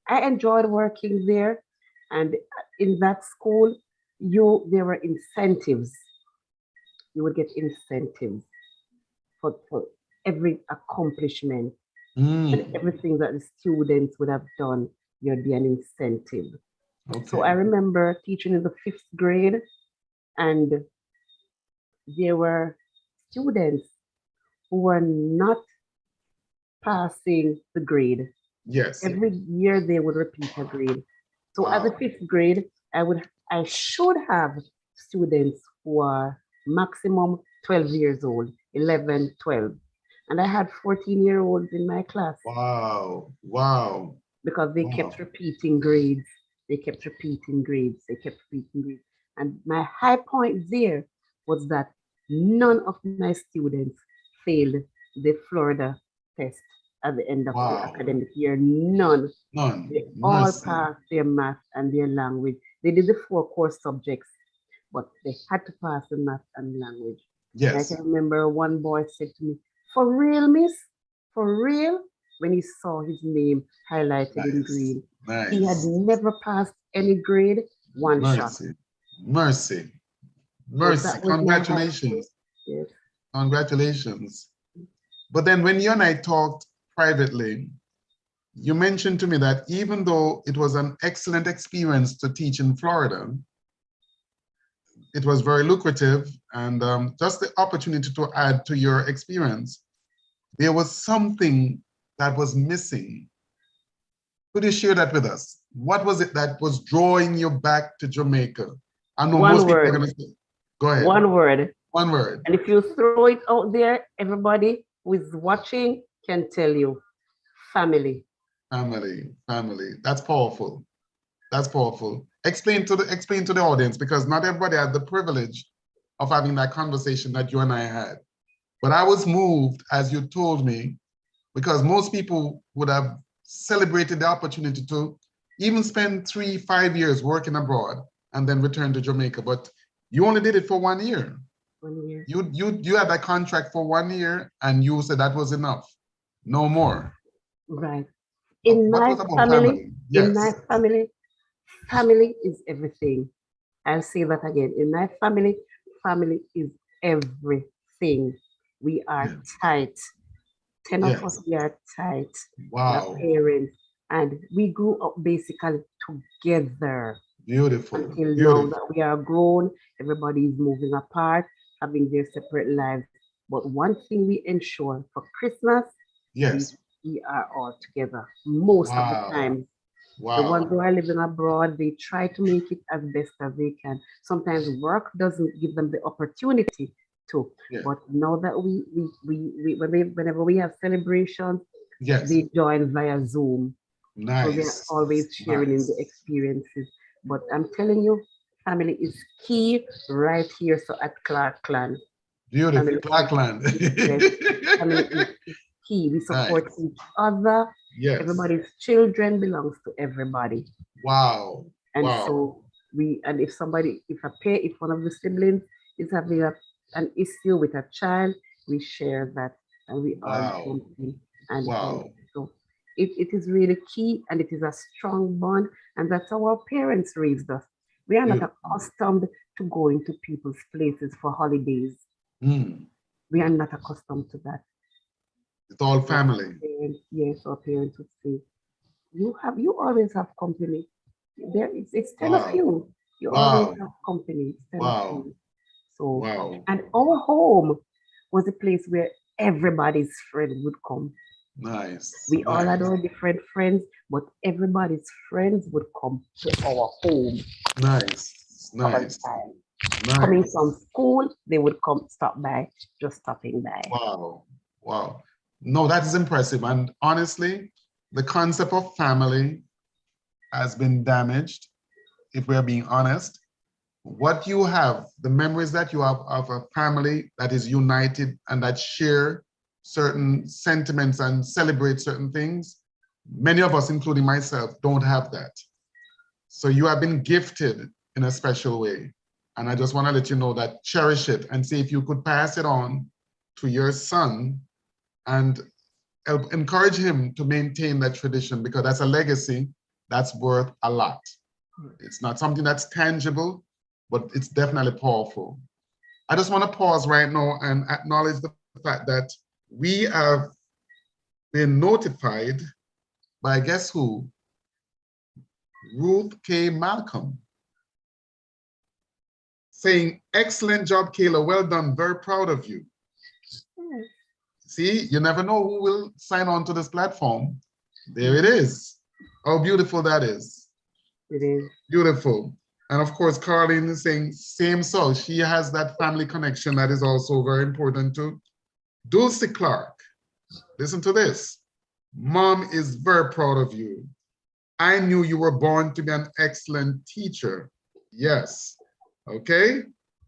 I enjoyed working there. And in that school, there were incentives. You would get incentives for every accomplishment and Mm, everything that the students would have done. There'd be an incentive. So I okay. remember teaching in the fifth grade, and there were students who were not passing the grade. Yes. Every year they would repeat a grade. So at the Wow. fifth grade, I should have students who are maximum 12 years old, 11, 12. And I had 14-year-olds in my class Wow. Wow. because they kept Wow. repeating grades. They kept repeating grades. They kept repeating grades. And my high point there was that none of my students failed the Florida test at the end of the Wow. academic year. None. None. They all Mercy. passed their math and their language. They did the four core subjects, but they had to pass the math and language. And I Yes. can remember one boy said to me, "For real, miss? For real?" When he saw his name highlighted in Nice. green. He had Nice. never passed any grade, one shot. Mercy. Mercy. So Mercy. that was my high. Congratulations. Yes. Congratulations. But then when you and I talked privately, you mentioned to me that even though it was an excellent experience to teach in Florida, it was very lucrative and just the opportunity to add to your experience, there was something that was missing. Could you share that with us? What was it that was drawing you back to Jamaica? I know One most people are word. going to say, go ahead, One word. one word. And if you throw it out there, everybody who is watching can tell you family. Family, family. That's powerful. That's powerful. Explain to the audience because not everybody had the privilege of having that conversation that you and I had. But I was moved as you told me because most people would have celebrated the opportunity to even spend 3, 5 years working abroad and then return to Jamaica. But you only did it for 1 year. 1 year. You had that contract for 1 year and you said that was enough. No more. Right. What was about family? In my Yes. family, family is everything. I'll say that again. In my family, family is everything. We are Yes. tight. 10 of us, Yes. we are tight. We are Wow. parents. And we grew up basically together Beautiful. until now Beautiful. that we are grown. Everybody is moving apart, having their separate lives. But one thing we ensure for Christmas, we, Yes. we are all together most of the Wow. time. The ones Wow. who are living abroad, they try to make it as best as they can. Sometimes work doesn't give them the opportunity to. Yeah. But now that whenever we have celebrations, Yes. they join via Zoom. So they're Nice. always sharing in the Nice. experiences. But I'm telling you, family is key right here. So at Clark Clan, Beautiful. family is, Clarkland. yes, family is key. We support Nice. each other. Yes. Everybody's children belongs to everybody. Wow. And Wow. so and if one of the siblings is having an issue with a child, we share that and we all Wow. jump in and help. Wow. So it is really key and it is a strong bond. And that's how our parents raised us. We are not Beautiful. accustomed to going to people's places for holidays. Mm. We are not accustomed to that. It's all So family. yes, our parents would say, you always have company. It's 10 of Wow. you. You always Wow. have company. It's 10 of Wow. you. So, Wow. and our home was a place where everybody's friend would come. Nice. We all had Nice. our different friends, but everybody's friends would come to our home Nice. all the Nice. time. Coming Nice. from school, they would come stop by, just stopping by. Wow. Wow. No, that is impressive. And honestly, the concept of family has been damaged, if we're being honest. What you have, the memories that you have of a family that is united and that share certain sentiments and celebrate certain things, many of us, including myself, don't have that. So you have been gifted in a special way. And I just want to let you know that cherish it and see if you could pass it on to your son and encourage him to maintain that tradition, because that's a legacy that's worth a lot. It's not something that's tangible, but it's definitely powerful. I just want to pause right now and acknowledge the fact that we have been notified by, guess who? Ruth K. Malcolm, saying, excellent job, Kayla, well done, very proud of you. See, you never know who will sign on to this platform. There it is. How beautiful that is. It is. Beautiful. And of course, Carlene is saying, same so. She has that family connection that is also very important too. Dulcie Clark, listen to this. Mom is very proud of you. I knew you were born to be an excellent teacher. Yes. Okay.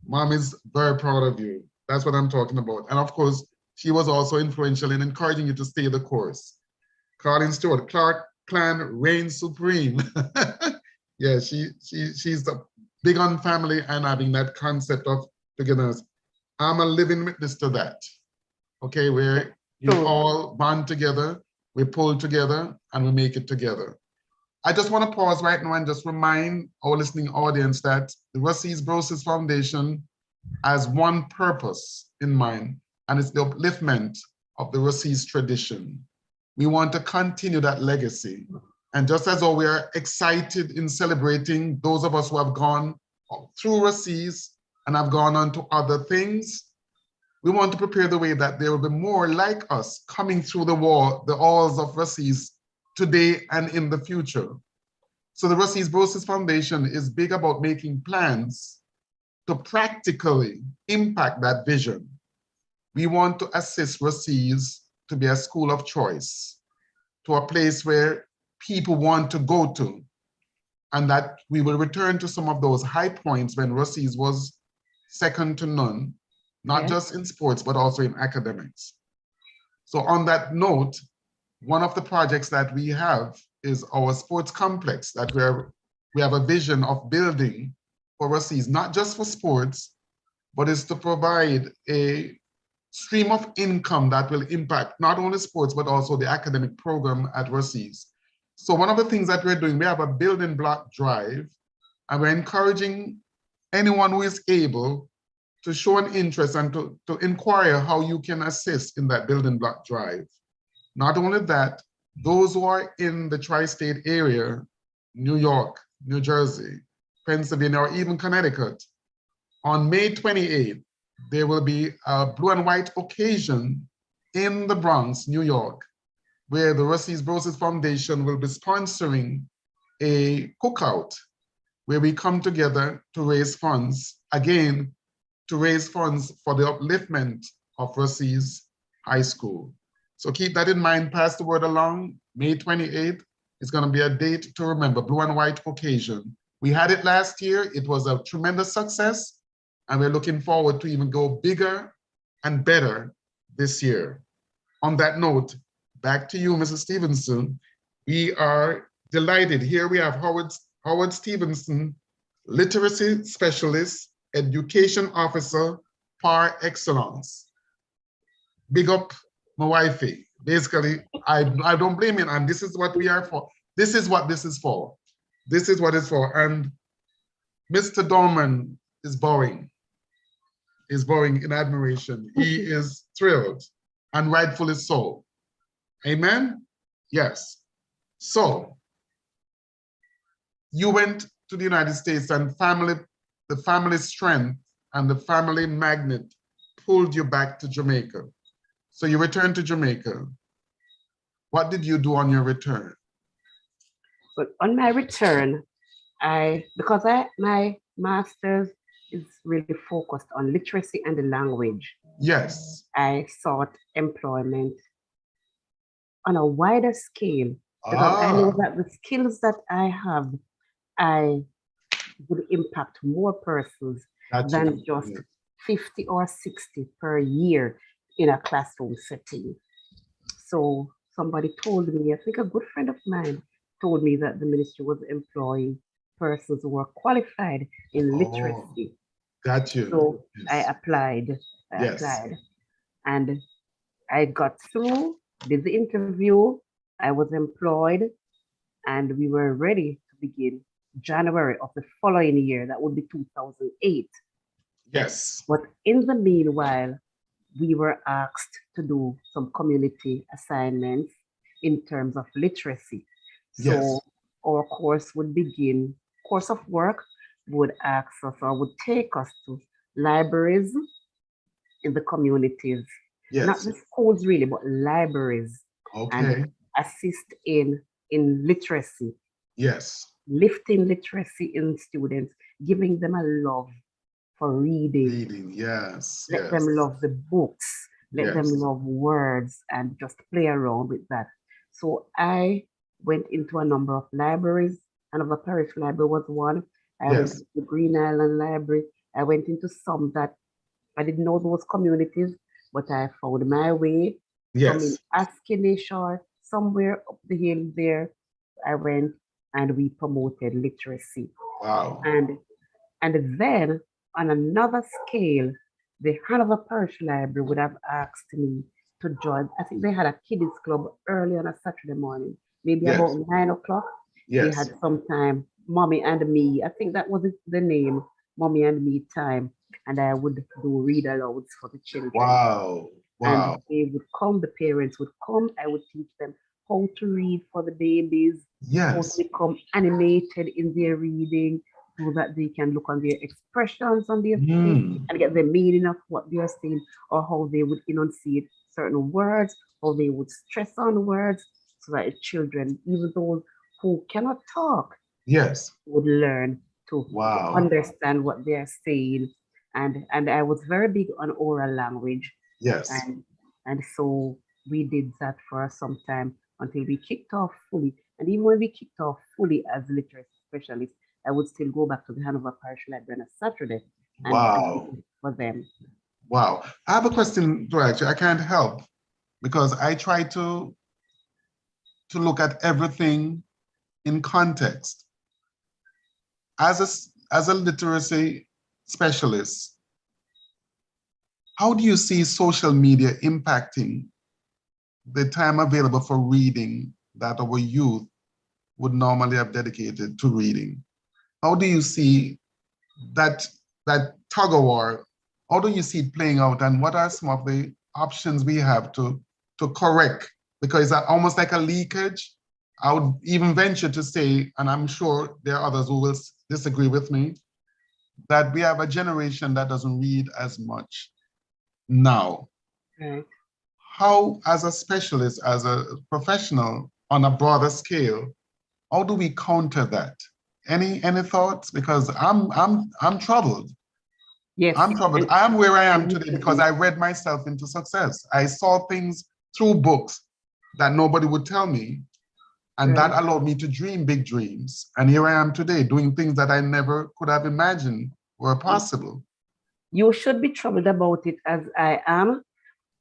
Mom is very proud of you. That's what I'm talking about. And of course, she was also influential in encouraging you to stay the course. Colin Stewart, Clark clan reigns supreme. Yeah, she's a big on family and having that concept of togetherness. I'm a living witness to that. Okay, where we all bond together, we pull together, and we make it together. I just want to pause right now and just remind our listening audience that the Rusea's Brosis Foundation has one purpose in mind, and it's the upliftment of the Rusea's tradition. We want to continue that legacy. And just as though we are excited in celebrating those of us who have gone through Rusea's and have gone on to other things, we want to prepare the way that there will be more like us coming through the halls of Rusea's today and in the future. So the Rusea's Brosis Foundation is big about making plans to practically impact that vision. We want to assist Rusea's to be a school of choice, to a place where people want to go to, and that we will return to some of those high points when Rusea's was second to none, not just in sports, but also in academics. So on that note, one of the projects that we have is our sports complex that we have a vision of building for Rusea's, not just for sports, but is to provide a stream of income that will impact not only sports, but also the academic program at Rusea's. So one of the things that we're doing, we have a building block drive, and we're encouraging anyone who is able to show an interest and to inquire how you can assist in that building block drive. Not only that, those who are in the tri-state area, New York, New Jersey, Pennsylvania, or even Connecticut, on May 28th, there will be a blue and white occasion in the Bronx, New York, where the Rusea's Brosis Foundation will be sponsoring a cookout where we come together to raise funds, again, to raise funds for the upliftment of Rusea's High School. So keep that in mind, pass the word along. May 28th is going to be a date to remember, blue and white occasion. We had it last year. It was a tremendous success, and we're looking forward to even go bigger and better this year. On that note, back to you, Mrs. Stephenson. We are delighted. Here we have Howard Stephenson, literacy specialist, education officer par excellence. Big up my wifey. Basically, I don't blame it, and this is what we are for. This is what this is for. This is what it's for. And Mr. Dorman is bowing. Is bowing in admiration. He is thrilled, and rightfully so. Amen? Yes. So, you went to the United States, and the family strength and the family magnet pulled you back to Jamaica. So you returned to Jamaica. What did you do on your return? But on my return, because my master's is really focused on literacy and the language. Yes. I sought employment on a wider scale because I know that the skills that I have, I would impact more persons than just 50 or 60 per year in a classroom setting. So somebody told me, I think a good friend of mine told me that the ministry was employing persons who were qualified in literacy. Got you. So I applied. And I got through, did the interview, I was employed, and we were ready to begin January of the following year. That would be 2008. Yes. But in the meanwhile, we were asked to do some community assignments in terms of literacy. Yes. So our course of work would ask us or would take us to libraries in the communities, not Yes. the schools really, but libraries, and Okay. assist in literacy, Yes. lifting literacy in students, giving them a love for reading, Reading. Yes. let them Yes. love the books, let them Yes. love words, and just play around with that. So I went into a number of libraries. Another parish library was one. I went to Yes. the Green Island Library. I went into some that I didn't know those communities, but I found my way. Some in Yes. Askinish or somewhere up the hill there. I went and we promoted literacy. Wow. And and then on another scale, the Hanover Parish Library would have asked me to join. I think they had a kiddies club early on a Saturday morning, maybe Yes. about 9 o'clock. They Yes. had some time, Mommy and Me. I think that was the name, Mommy and Me time. And I would do read alouds for the children. Wow. And Wow. they would come, the parents would come. I would teach them how to read for the babies, how to Yes. become animated in their reading so that they can look on their expressions on their face Mm. and get the meaning of what they're saying, or how they would enunciate certain words, how they would stress on words, so that the children, even those who cannot talk, Yes. would learn to Wow. understand what they're saying. And I was very big on oral language, Yes. and and so we did that for some time until we kicked off fully. And even when we kicked off fully as literacy specialists, I would still go back to the Hanover Parish Library on a Saturday and Wow. read for them. Wow. I have a question to ask you. I can't help because I try to look at everything in context. As a literacy specialist, how do you see social media impacting the time available for reading that our youth would normally have dedicated to reading? How do you see that that tug of war? How do you see it playing out, and what are some of the options we have to correct? Because it's almost like a leakage. I would even venture to say, and I'm sure there are others who will disagree with me, that we have a generation that doesn't read as much now. Right. How, as a specialist, as a professional on a broader scale, how do we counter that? Any thoughts? Because I'm troubled. Yes, I'm troubled. and I am where I am you today should because be. I read myself into success. I saw things through books that nobody would tell me, and that Right. allowed me to dream big dreams. And here I am today doing things that I never could have imagined were possible. You should be troubled about it as I am.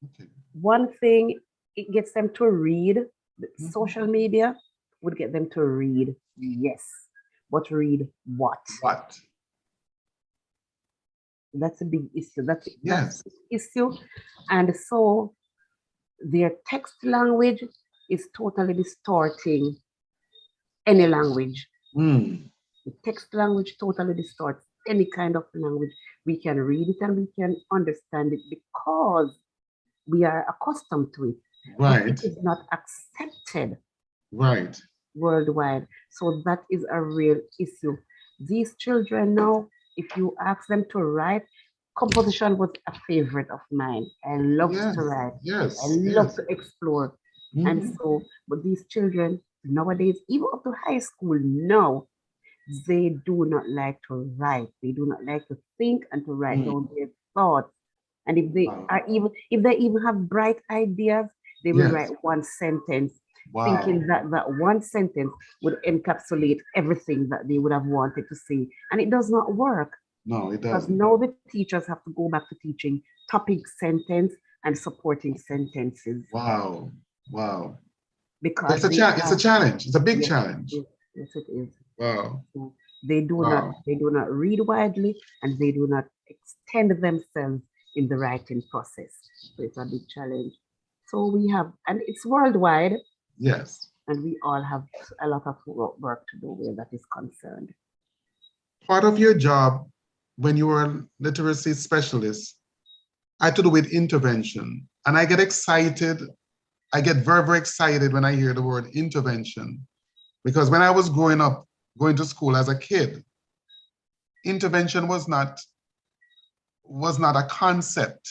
Okay. One thing, it gets them to read. Mhm. Social media would get them to read, yes, but read what? What? That's a big issue. That's Yes. the issue. And so their text language is totally distorting any language. Mm. The text language totally distorts any kind of language. We can read it and we can understand it because we are accustomed to it, but it Right. is not accepted Right. worldwide. So that is a real issue. These children now, if you ask them to write, composition was a favorite of mine. I loved to Yes. write. I Yes. love Yes. to explore. And Mhm. so, but these children nowadays, even up to high school now, they do not like to write. They do not like to think and to write Mm. down their thoughts. And Wow. if they even have bright ideas, they will Yes. write one sentence, thinking Wow. that that one sentence would encapsulate everything that they would have wanted to say. And it does not work No, it because doesn't. now the teachers have to go back to teaching topic sentence and supporting sentences Wow. Wow. because they It's a are, challenge. It's a big yes, challenge. yes, yes, it is. Wow. So Wow. they do not read widely and they do not extend themselves in the writing process. So it's a big challenge. So we have, and it's worldwide, Yes. and we all have a lot of work to do where that is concerned. Part of your job when you were a literacy specialist had to do with intervention. And I get excited. I get very, very excited when I hear the word intervention. Because when I was growing up, going to school as a kid, intervention was not a concept.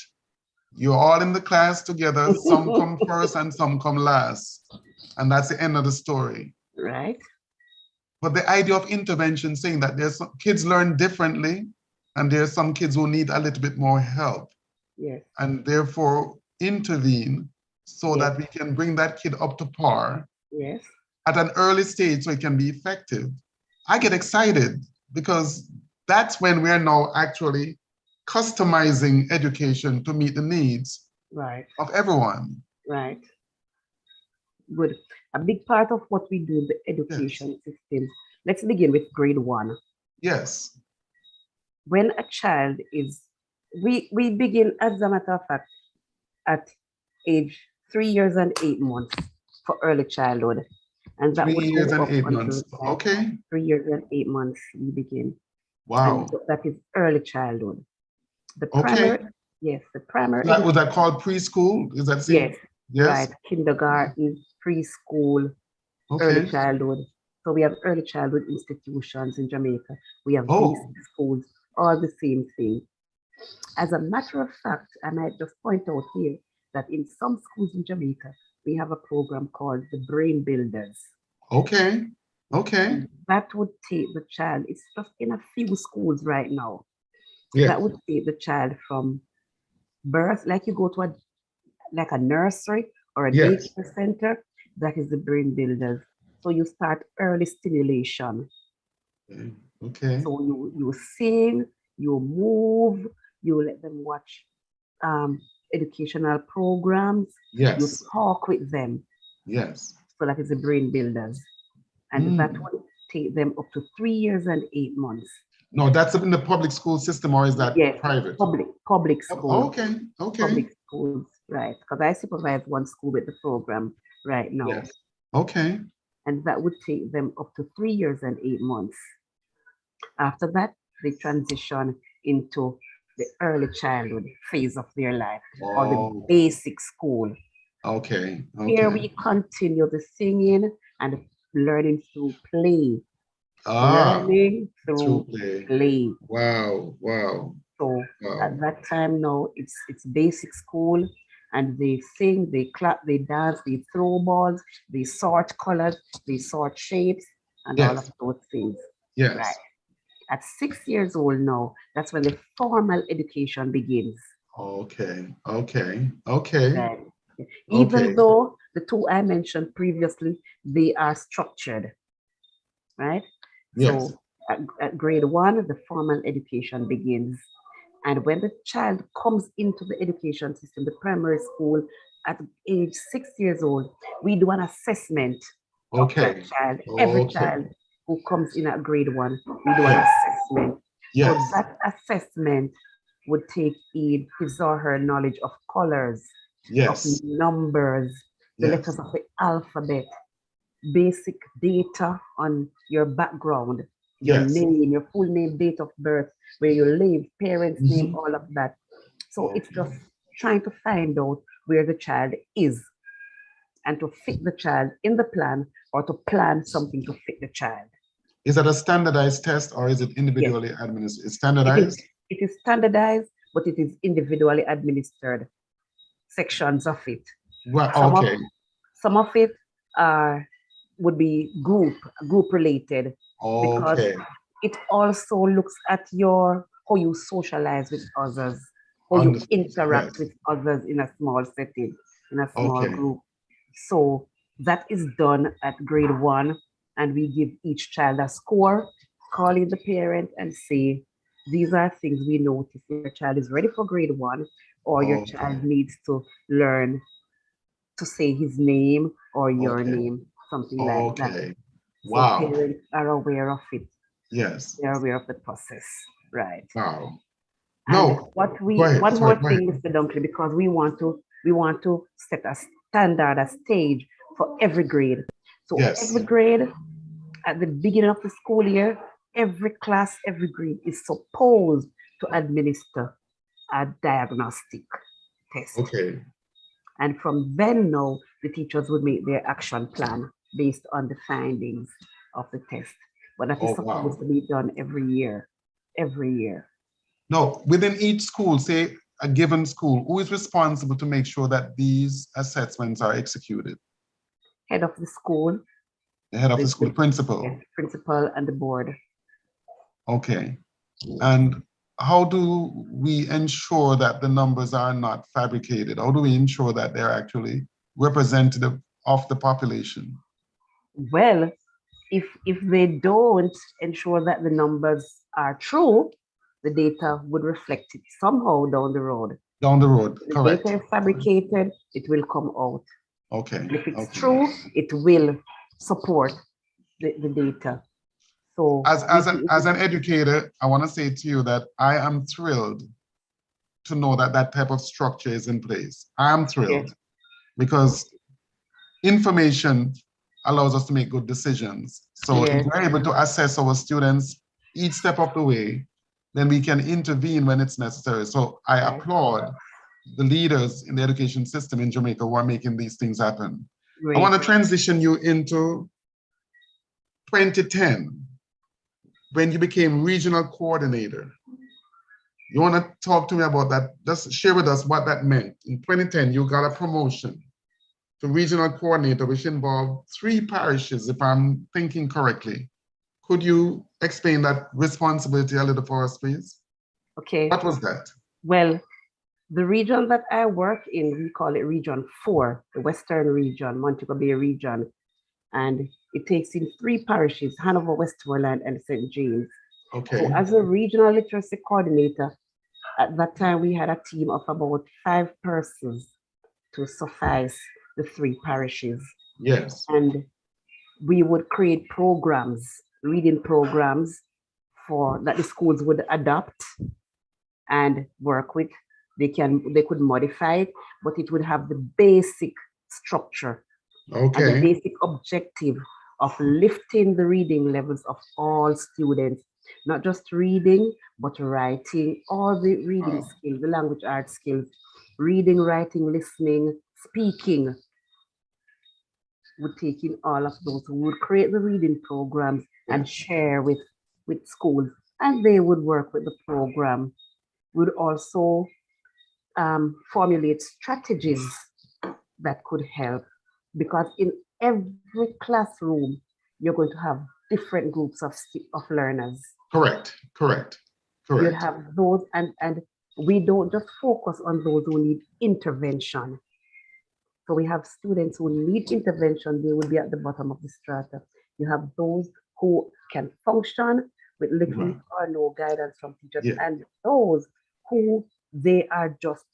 You're all in the class together. Some come first and some come last. And that's the end of the story. Right. But the idea of intervention, saying that there's some kids learn differently, and there's some kids who need a little bit more help. Yes. And therefore intervene so Yes. that we can bring that kid up to par Yes. at an early stage so it can be effective. I get excited because that's when we're now actually customizing education to meet the needs Right. of everyone. Right. Good. A big part of what we do in the education system. Let's begin with grade 1. Yes. When a child is, we begin, as a matter of fact, at age 3 years and 8 months for early childhood. And that 3 would years go and up 8 until months. Okay. 3 years and 8 months we begin. Wow. And that is early childhood. The Okay. primary, yes, the primary. Was that called preschool? Is that same? Yes, Yes. right. Kindergarten, preschool, Okay. early childhood. So we have early childhood institutions in Jamaica. We have basic schools, all the same thing. As a matter of fact, I might just point out here that in some schools in Jamaica, we have a program called the Brain Builders. Okay. Okay. And that would take the child, it's just in a few schools right now. Yeah. That would take the child from birth, like you go to a nursery or a Yes. daycare center. That is the Brain Builders. So you start early stimulation. Okay. So you sing, you move, you let them watch educational programs. Yes. You talk with them. Yes. So that is the Brain Builders. And that will take them up to 3 years and 8 months. No, that's in the public school system, or is that private? Public schools. Okay. Okay. Public schools, right. Because I supervise one school with the program right now. Yes. Okay. And that would take them up to 3 years and 8 months. After that, they transition into the early childhood phase of their life, or the basic school. Okay. Here we continue the singing and learning through play. Learning through play. Wow. Wow. So at that time now, it's basic school, and they sing, they clap, they dance, they throw balls, they sort colors, they sort shapes, and all of those things. Yes. Right. At 6 years old now, that's when the formal education begins. Okay. Okay. Okay. Right. Even though the two I mentioned previously, they are structured. Right? Yes. So at grade 1, the formal education begins. And when the child comes into the education system, the primary school, at age 6 years old, we do an assessment of that child. Every child who comes in at grade 1, we do an assessment. Yes. So that assessment would take in his or her knowledge of colors, of numbers, the letters of the alphabet, basic data on your background, your name, your full name, date of birth, where you live, parents' name, all of that. So it's just trying to find out where the child is and to fit the child in the plan, or to plan something to fit the child. Is that a standardized test, or is it individually administered? It's standardized? It is standardized, but it is individually administered sections of it. Well, some of it would be group related, because it also looks at how you socialize with others, how you interact with others in a small setting, in a small group. So that is done at grade 1, and we give each child a score, call in the parent and say, these are things we notice. Your child is ready for grade 1, or your child needs to learn to say his name or your name, something like that. Wow. So parents are aware of it. Yes. They're aware of the process. Right. Wow. And No, go ahead. one Sorry, more go ahead. thing, Mr. Dunkley, because we want to set a standard, a stage for every grade. So Yes. every grade at the beginning of the school year, every class, every grade is supposed to administer a diagnostic test. Okay. And from then now, the teachers would make their action plan based on the findings of the test. But that is Oh, supposed wow. to be done every year, every year. No, within each school, say a given school, who is responsible to make sure that these assessments are executed? Head of the school, The head of the the, school, the the principal. yes, principal and the board. Okay. And how do we ensure that the numbers are not fabricated? How do we ensure that they're actually representative of the population? Well, if they don't ensure that the numbers are true, the data would reflect it somehow down the road. Down the road, The correct. data is fabricated, it will come out. Okay. And if it's Okay. true, it will support the data. So As an educator, I want to say to you that I am thrilled to know that that type of structure is in place. I am thrilled because information allows us to make good decisions. So if we're able to assess our students each step of the way, then we can intervene when it's necessary. So I applaud the leaders in the education system in Jamaica who are making these things happen. I want to transition you into 2010, when you became regional coordinator. You want to talk to me about that? Just share with us what that meant. In 2010, you got a promotion to regional coordinator, which involved 3 parishes, if I'm thinking correctly. Could you explain that responsibility a little for us, please? Okay. What was that? Well, the region that I work in, we call it Region 4, the Western Region, Montego Bay Region. And it takes in 3 parishes, Hanover, Westmoreland, and St. James. Okay. So as a regional literacy coordinator, at that time we had a team of about 5 persons to suffice the 3 parishes. Yes. And we would create programs, reading programs that the schools would adopt and work with. They could modify it, but it would have the basic structure. Okay. And the basic objective of lifting the reading levels of all students, not just reading, but writing, all the reading skills, the language arts skills, reading, writing, listening, speaking. Would take in all of those who would create the reading programs and share with schools, and they would work with the program. Would also formulate strategies that could help, because in every classroom, you're going to have different groups of learners. Correct. You'd have those, and we don't just focus on those who need intervention. So we have students who need intervention, they will be at the bottom of the strata. You have those who can function with little or no guidance from teachers, and those who they are just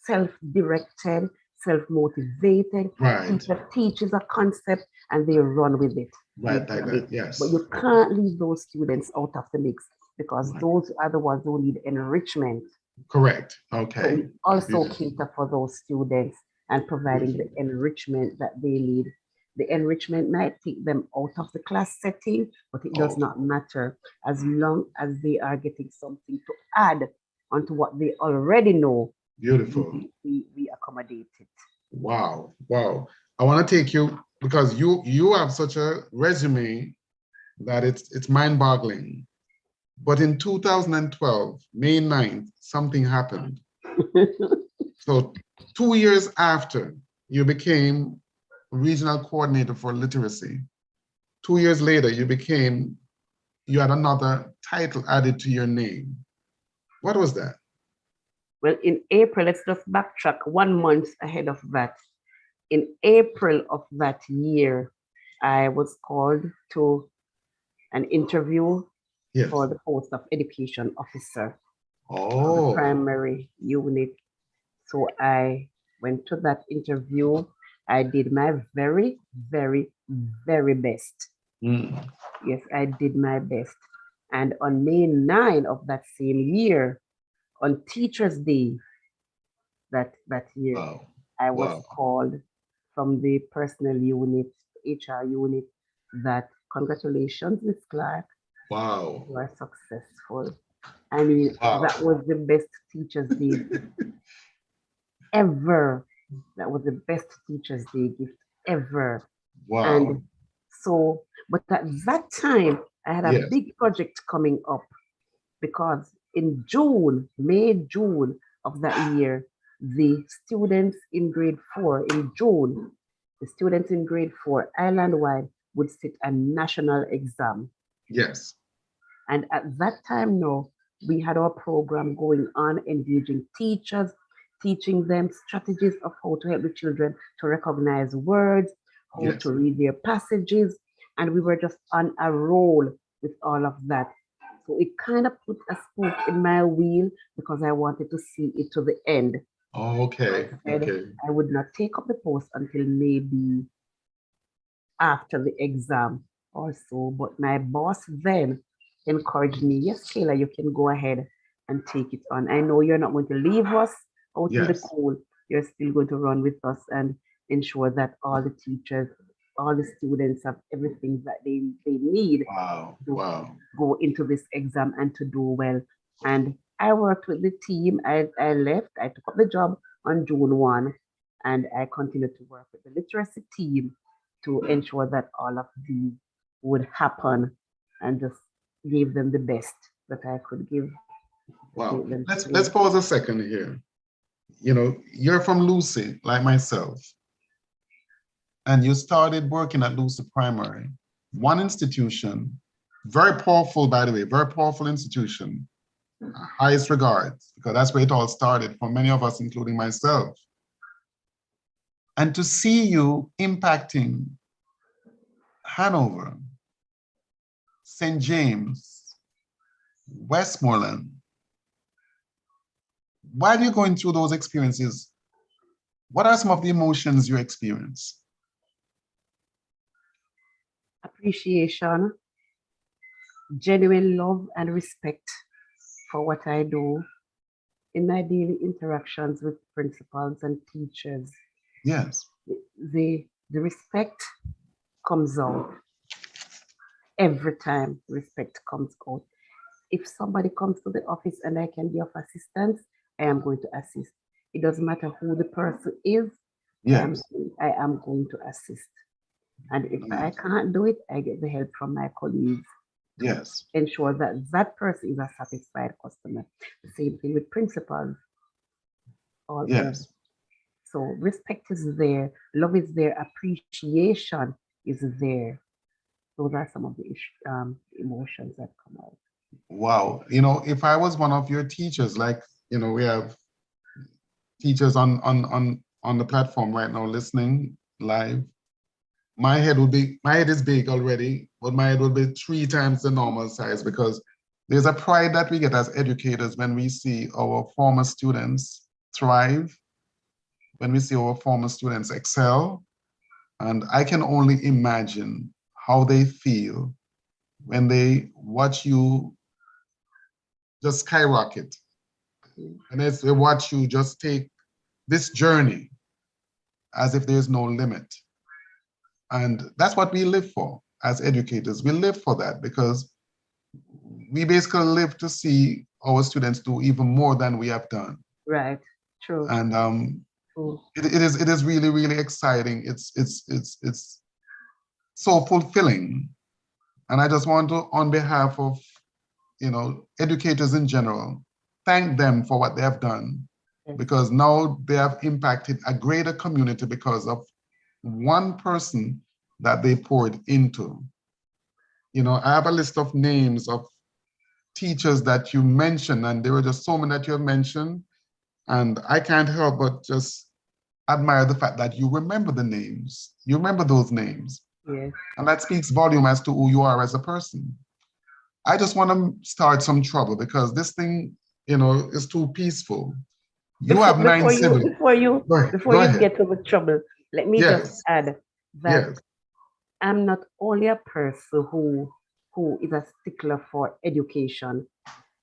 self-directed, self-motivated. Teacher teaches a concept and they run with it. Right, like that, yes. But you can't leave those students out of the mix, because those are the ones who need enrichment. Correct, okay. So we also cater for those students and providing the enrichment that they need. The enrichment might take them out of the class setting, but it does not matter, as long as they are getting something to add onto what they already know. Beautiful. We accommodate it. Wow. I want to take you, because you have such a resume that it's mind-boggling. But in 2012, May 9th, something happened. So 2 years after you became regional coordinator for literacy, 2 years later, you had another title added to your name. What was that? Well, in April, let's just backtrack 1 month ahead of that. In April of that year, I was called to an interview for the post of education officer of the primary unit. So I went to that interview. I did my very, very, very best. Yes, I did my best. And on May 9 of that same year, On Teachers' Day that year, Wow. I was Wow. called from the personnel unit, HR unit, that congratulations, Miss Clark, Wow. you are successful. I mean, Wow. that was the best Teachers' Day gift ever. That was the best Teachers' Day gift ever. Wow. And so, but at that time, I had a Yes. big project coming up because in June, May, June of that year, the students in grade 4 in June, the students in grade 4 island wide would sit a national exam. Yes. And at that time, no, we had our program going on, engaging teachers, teaching them strategies of how to help the children to recognize words, how to Yes. read their passages. And we were just on a roll with all of that. So it kind of put a spoke in my wheel because I wanted to see it to the end. I Okay. said Okay. I would not take up the post until maybe after the exam or so. But my boss then encouraged me, yes, Kayla, you can go ahead and take it on. I know you're not going to leave us out in the Yes. cold. You're still going to run with us and ensure that all the teachers, all the students have everything that they need Wow. to Wow. go into this exam and to do well. And I worked with the team. I left, I took up the job on June 1, and I continued to work with the literacy team to ensure that all of these would happen and just give them the best that I could give to Wow. make them Let's feel. pause a second here. You're from Lucy, like myself, and you started working at Lucy Primary, one institution, very powerful, by the way, very powerful institution, highest regards, because that's where it all started for many of us, including myself. And to see you impacting Hanover, St. James, Westmoreland, while you're going through those experiences, what are some of the emotions you experience? Appreciation, genuine love, and respect for what I do in my daily interactions with principals and teachers. Yes. The respect comes out every time. Respect comes out. If somebody comes to the office and I can be of assistance, I am going to assist. It doesn't matter who the person is, Yes. I am going to assist. And if I Yes. can't do it, I get the help from my colleagues to Yes. ensure that that person is a satisfied customer. The same thing with principals all over. Yes. So respect is there, love is there, appreciation is there. Those are some of the emotions that come out. Wow. If I was one of your teachers, like, we have teachers on the platform right now listening live, my head is big already, but my head will be 3 times the normal size because there's a pride that we get as educators when we see our former students thrive, when we see our former students excel. And I can only imagine how they feel when they watch you just skyrocket. Mm. And as they watch you just take this journey as if there's no limit. And that's what we live for as educators. We live for that because we basically live to see our students do even more than we have done. Right, true, And true. it is really, really exciting. It's so fulfilling. And I just want to, on behalf of educators in general, thank them for what they have done, Yes. because now they have impacted a greater community because of one person that they poured into. I have a list of names of teachers that you mentioned, and there were just so many that you have mentioned, and I can't help but just admire the fact that you remember the names. You remember those names, Yes. and that speaks volume as to who you are as a person. I just want to start some trouble because this thing, is too peaceful. You Before have 9 before you siblings. before you Go ahead. before Go you ahead. get to the trouble, let me just Yes. add that Yes. I'm not only a person who is a stickler for education.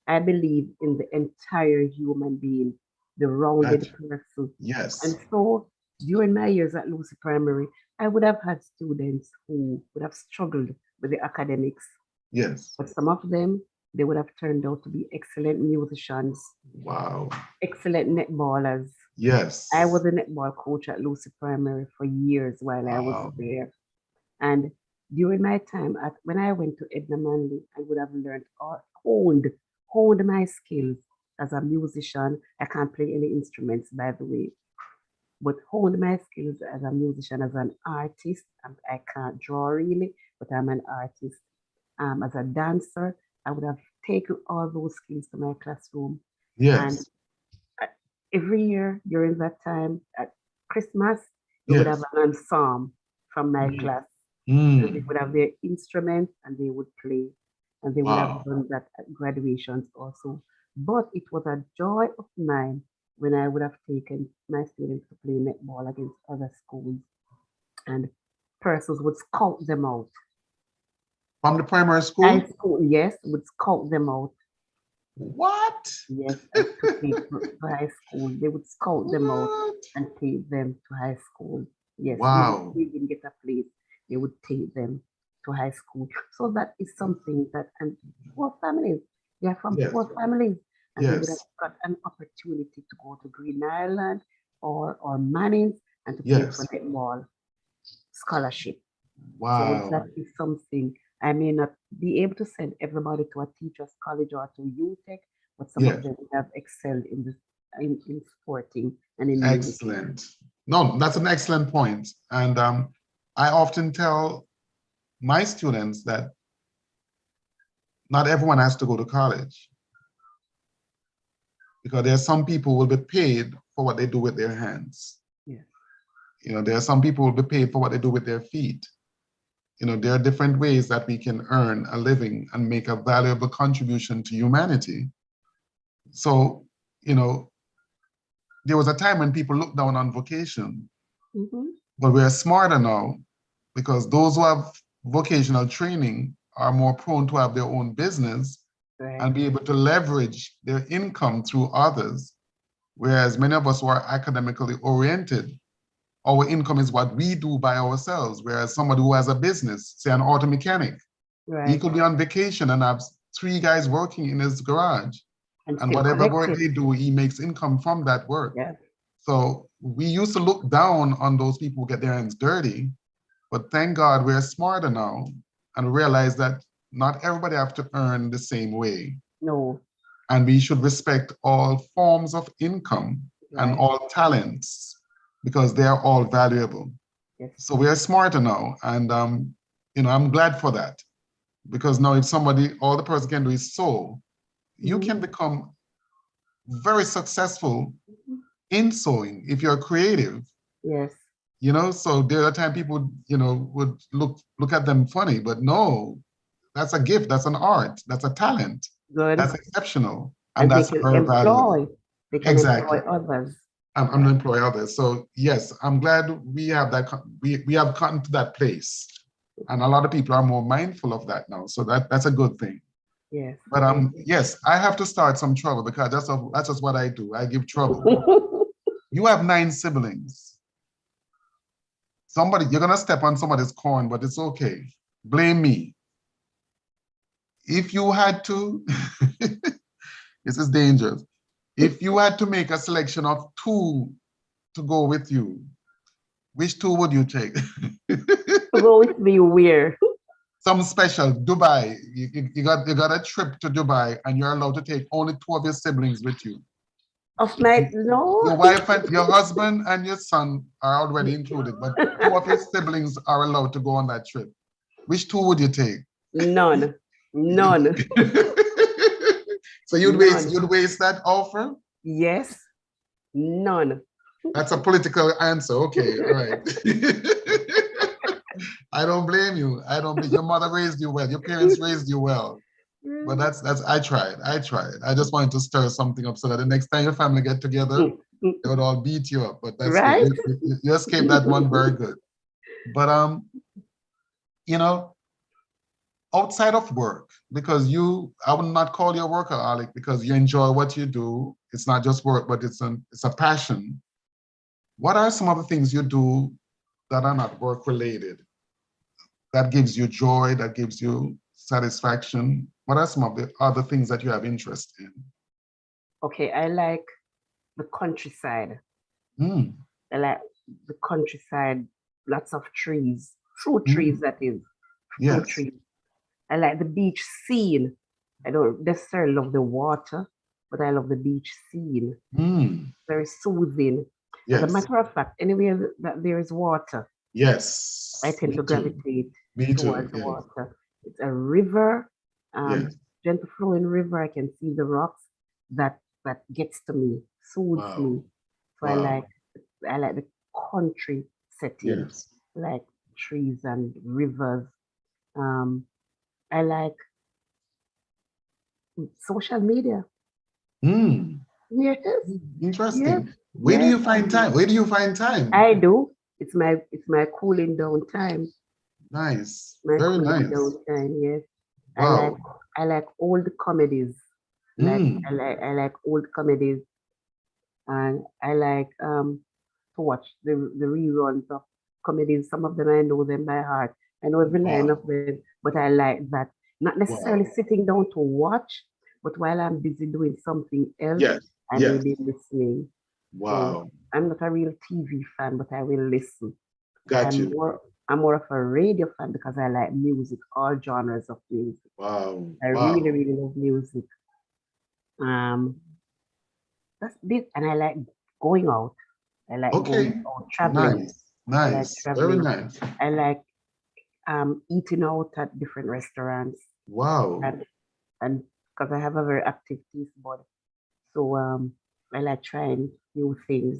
I believe in the entire human being, the rounded Gotcha. person. And Yes. so during my years at Lucy Primary, I would have had students who would have struggled with the academics, Yes. but some of them, they would have turned out to be excellent musicians, Wow. excellent netballers. I Yes. was a netball coach at Lucy Primary for years while I was Wow. there. And during my time at when I went to Edna Manley, I would have learned or honed my skills as a musician. I can't play any instruments, by the way, but honed my skills as a musician, as an artist. I can't draw really, but I'm an artist. As a dancer, I would have taken all those skills to my classroom. And Yes. uh, every year during that time at Christmas, we would have Yes. an ensemble from my Mm. class, and they Mm. would have their instruments and they would play, and they would have Wow. done that at graduations also. But it was a joy of mine when I would have taken my students to play netball against other schools, and persons would scout them out. From the primary High school? school, yes, would scout them out. What? Yes, I took me to high school. They would scout them out What? and take them to high school. Yes, even if Wow. we didn't get a place, they would take them to high school. So that is something that, and poor families, they are from Yes. poor families, and they would have Yes. got an opportunity to go to Green Island or Mannings and to play for Yes. netball scholarship. So that Wow. is something I may not be able to send everybody to a teacher's college or to UTech, but some of Yes. them have excelled in in sporting and in music. Excellent. No, that's an excellent point. And I often tell my students that not everyone has to go to college because there are some people who will be paid for what they do with their hands. Yes. There are some people who will be paid for what they do with their feet. There are different ways that we can earn a living and make a valuable contribution to humanity. So, there was a time when people looked down on vocation, Mm-hmm. but we're smarter now because those who have vocational training are more prone to have their own business Right. and be able to leverage their income through others. Whereas many of us who are academically oriented, our income is what we do by ourselves. Whereas somebody who has a business, say an auto mechanic, he Right. could be on vacation and have 3 guys working in his garage. And And still whatever collect work it. they do, he makes income from that work. Yeah. So we used to look down on those people who get their hands dirty, but thank God we're smarter now and realize that not everybody have to earn the same way. No. And we should respect all forms of income and Right. all talents because they are all valuable. Yes. So we are smarter now. And, I'm glad for that because now if somebody, all the person can do is sew, you Mm-hmm. can become very successful in sewing if you're creative. Yes. So there are times people, would look at them funny, but no, that's a gift, that's an art, that's a talent, Good. that's exceptional, and And they that's can very valuable. employ. They can employ Exactly. others. I'm going to employ others. So yes, I'm glad we have that. We have gotten to that place, and a lot of people are more mindful of that now. So that's a good thing. Yes. But I yes, I have to start some trouble because that's just what I do. I give trouble. agree. You have 9 siblings. You're gonna step on somebody's corn, but it's okay. Blame me. If you had to, this is dangerous. If you had to make a selection of 2 to go with you, which 2 would you take? To go with me where? Some special, Dubai. You got a trip to Dubai and you're allowed to take only 2 of your siblings with you. Of my no. Your wife and your husband and your son are already included, but 2 of your siblings are allowed to go on that trip. Which 2 would you take? None. None. So None. you'd waste that offer? Yes. None. That's a political answer. Okay, all right. I don't blame you. I don't blame your mother raised you well. Your parents raised you well. But that's I tried. I tried. I just wanted to stir something up so that the next time your family get together, they would all beat you up. But that's good. Right? You escaped that one very good. But you know, outside of work, because I would not call you a workaholic because you enjoy what you do. It's not just work, but it's a passion. What are some of the things you do that are not work related? That gives you joy, that gives you satisfaction? What are some of the other things that you have interest in? Okay, I like the countryside. Mm, I like the countryside, lots of trees, fruit trees, mm, that is, fruit yes. trees. I like the beach scene. I don't necessarily love the water, but I love the beach scene. Mm, Very soothing. As a yes. matter of fact, anywhere that there is water, I Yes. tend Me to too. gravitate Me too. towards Yes. water. It's a river, Yes. gentle flowing river. I can see the rocks. That gets to me, soothes Wow. me. So Wow. I like the country setting, Yes. like trees and rivers. Um, I like social media. Mm, Yes, yes, interesting. Where do yes, you find time? Where do you find time? I do. It's my cooling down time. Nice. My Very cooling nice. down time. Yes, I like Wow. I like old comedies. Mm, I like old comedies, and I like to watch the reruns of comedies. Some of them I know them by heart. I know every line of wow. them, but I like that. Not necessarily Wow. sitting down to watch, but while I'm busy doing something else, Yes. I may Yes. be listening. So Wow. I'm not a real TV fan, but I will listen. Got I'm you. more I'm more of a radio fan because I like music, all genres of music. Wow. I really, Wow. really love music. Um, that's this, and I like going out. I like going Okay. out, traveling. Nice. I like Nice. Very traveling. nice. I like eating out at different restaurants, Wow. and because I have a very active taste bud, so I like trying new things.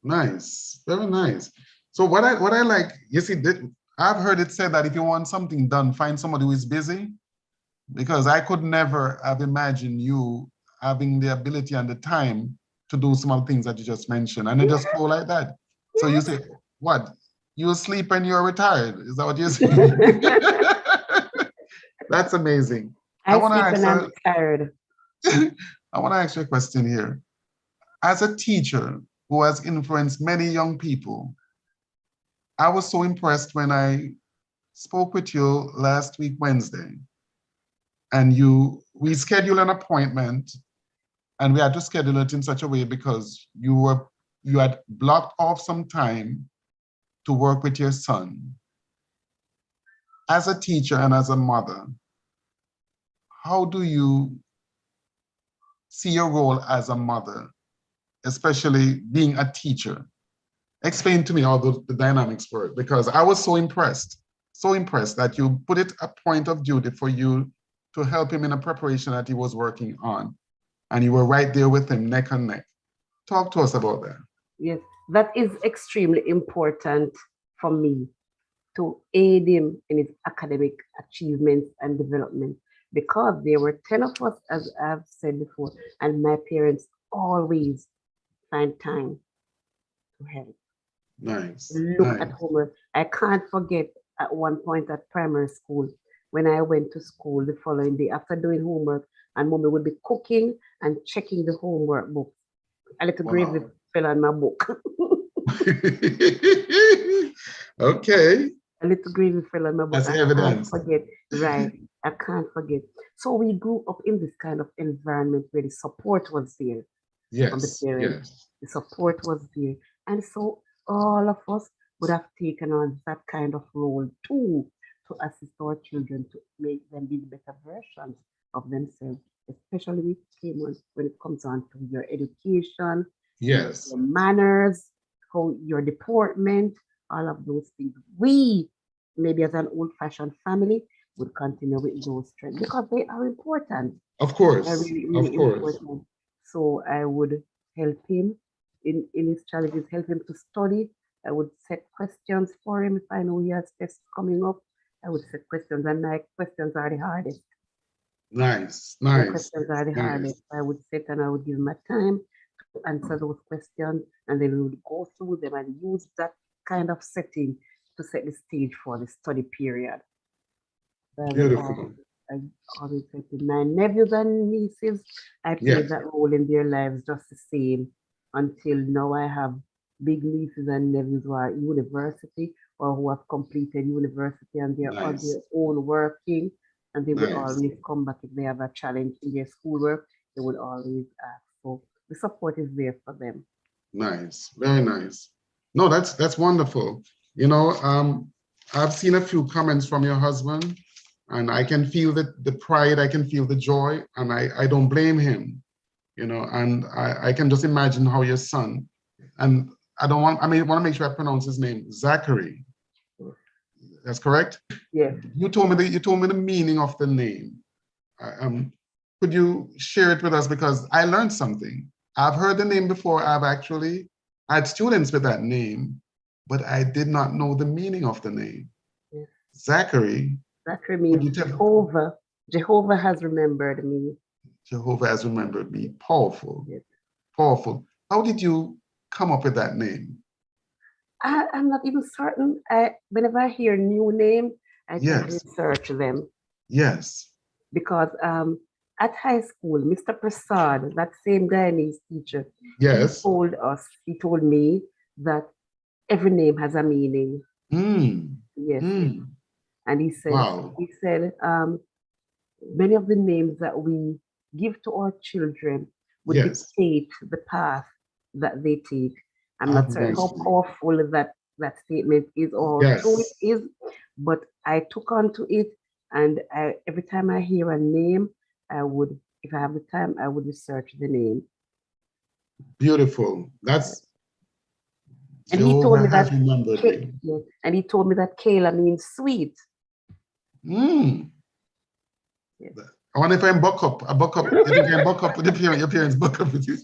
Nice. Very nice. So what I like, you see, I've heard it said that if you want something done, find somebody who is busy, because I could never have imagined you having the ability and the time to do some of the things that you just mentioned, and it just flow like that. So you say, what? You sleep and you're retired. Is that what you say? That's amazing. I I want to sleep ask when I'm a, tired. I want to ask you a question here. As a teacher who has influenced many young people, I was so impressed when I spoke with you last week, Wednesday, and we scheduled an appointment, and we had to schedule it in such a way because you had blocked off some time to work with your son. As a teacher and as a mother, how do you see your role as a mother, especially being a teacher? Explain to me how the dynamics work, because I was so impressed that you put it a point of duty for you to help him in a preparation that he was working on. And you were right there with him, neck and neck. Talk to us about that. Yes, that is extremely important for me to aid him in his academic achievements and development because there were 10 of us, as I've said before, and my parents always find time to help. Nice, Look at nice. homework. I can't forget at one point at primary school when I went to school the following day after doing homework, and mommy would be cooking and checking the homework book. A little gravy Wow. fell on my book. Okay, A little gravy fell on my book. that's I can't evidence. forget. Right. I can't forget. So we grew up in this kind of environment where the support was there from the Yes, parents. yes, The support was there. And so all of us would have taken on that kind of role too to assist our children to make them be the better versions of themselves, especially when it comes on to your education, yes. your manners, how your deportment, all of those things. We, maybe as an old fashioned family, would continue with those strengths because they are important. Of They're course, really, of really course. important. So I would help him in his challenges, help him to study. I would set questions for him if I know he has tests coming up. I would set questions, and my questions are the hardest. Nice, My nice, questions are the hardest. nice. I would sit and I would give my time to answer those questions, and then we would go through them and use that kind of setting to set the stage for the study period. So Beautiful. I always say to my nephews and nieces, I played Yes, that role in their lives just the same until now. I have big nieces and nephews who are at university or who have completed university and they're on nice, their own working, and they would nice, always come back if they have a challenge in their schoolwork. They would always ask. So the support is there for them. nice, very nice. No, that's wonderful. You know, I've seen a few comments from your husband, and I can feel the pride, I can feel the joy, and I don't blame him, you know, and I can just imagine how your son, and I mean, want to make sure I pronounce his name, Zachary. That's correct? Yes. You told me the meaning of the name. Um, could you share it with us? Because I learned something. I've heard the name before. I had students with that name, but I did not know the meaning of the name. Yes. Zachary, Zachary could means you tell? Jehovah. Jehovah has remembered me. Jehovah has remembered me. Powerful, Yes. powerful. How did you come up with that name? I'm not even certain. Whenever I hear new name, I tend to Yes, research them yes, because at high school, Mr. Prasad, that same Guyanese teacher, yes. he told me that every name has a meaning. Mm, Yes, yes. mm. And Wow. he said, many of the names that we give to our children would Yes. dictate the path that they take. I'm Have not certain how mercy. powerful that statement is or true it Yes. is, but I took on to it, and every time I hear a name, I would, if I have the time, I would research the name. Beautiful. That's And he told Jehovah me has that remembered me. Yeah, and he told me that Kayla means sweet. Mm. Yeah. I wonder if I'm buck up. I buck up. You think I'm buck up with your parents buck up with you?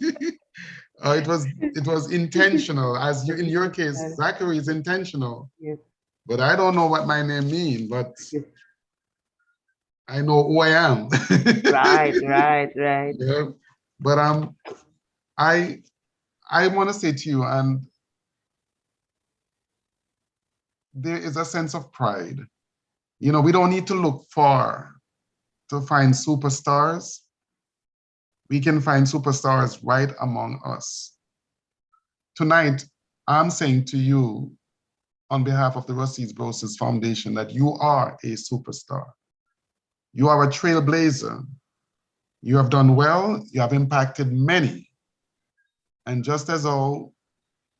It was intentional, as you in your case, Zachary is intentional. Yes, But I don't know what my name means, but yes. I know who I am. Right, right, right. Yeah. But I I want to say to you, and there is a sense of pride. You know, we don't need to look far to find superstars. We can find superstars right among us. Tonight, I'm saying to you, on behalf of the Rusea's Brosis Foundation, that you are a superstar. You are a trailblazer. You have done well. You have impacted many. And just as though,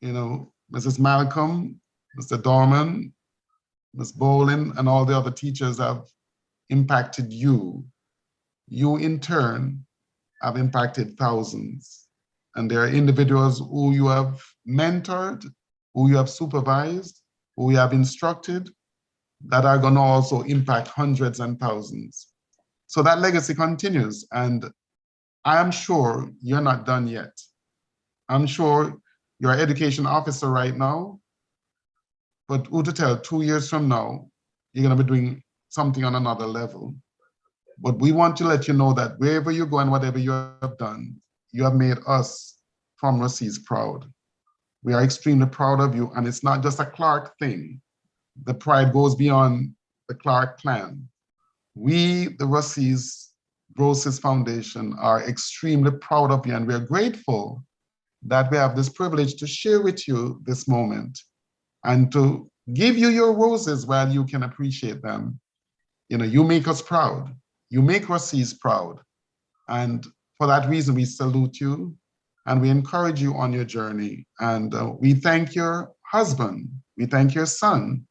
you know, Mrs. Malcolm, Mr. Dorman, Ms. Bolin, and all the other teachers have impacted you, you in turn have impacted thousands. And there are individuals who you have mentored, who you have supervised, who you have instructed, that are going to also impact hundreds and thousands. So that legacy continues. And I am sure you're not done yet. I'm sure you're an education officer right now, but who to tell, 2 years from now, you're going to be doing something on another level. But we want to let you know that wherever you go and whatever you have done, you have made us from Rusea's proud. We are extremely proud of you. And it's not just a Clarke thing. The pride goes beyond the Clarke clan. We, the Rusea's Brosis Foundation, are extremely proud of you, and we're grateful that we have this privilege to share with you this moment and to give you your roses while you can appreciate them. You know, you make us proud. You make Rusea's proud. And for that reason, we salute you and we encourage you on your journey. And we thank your husband. We thank your son.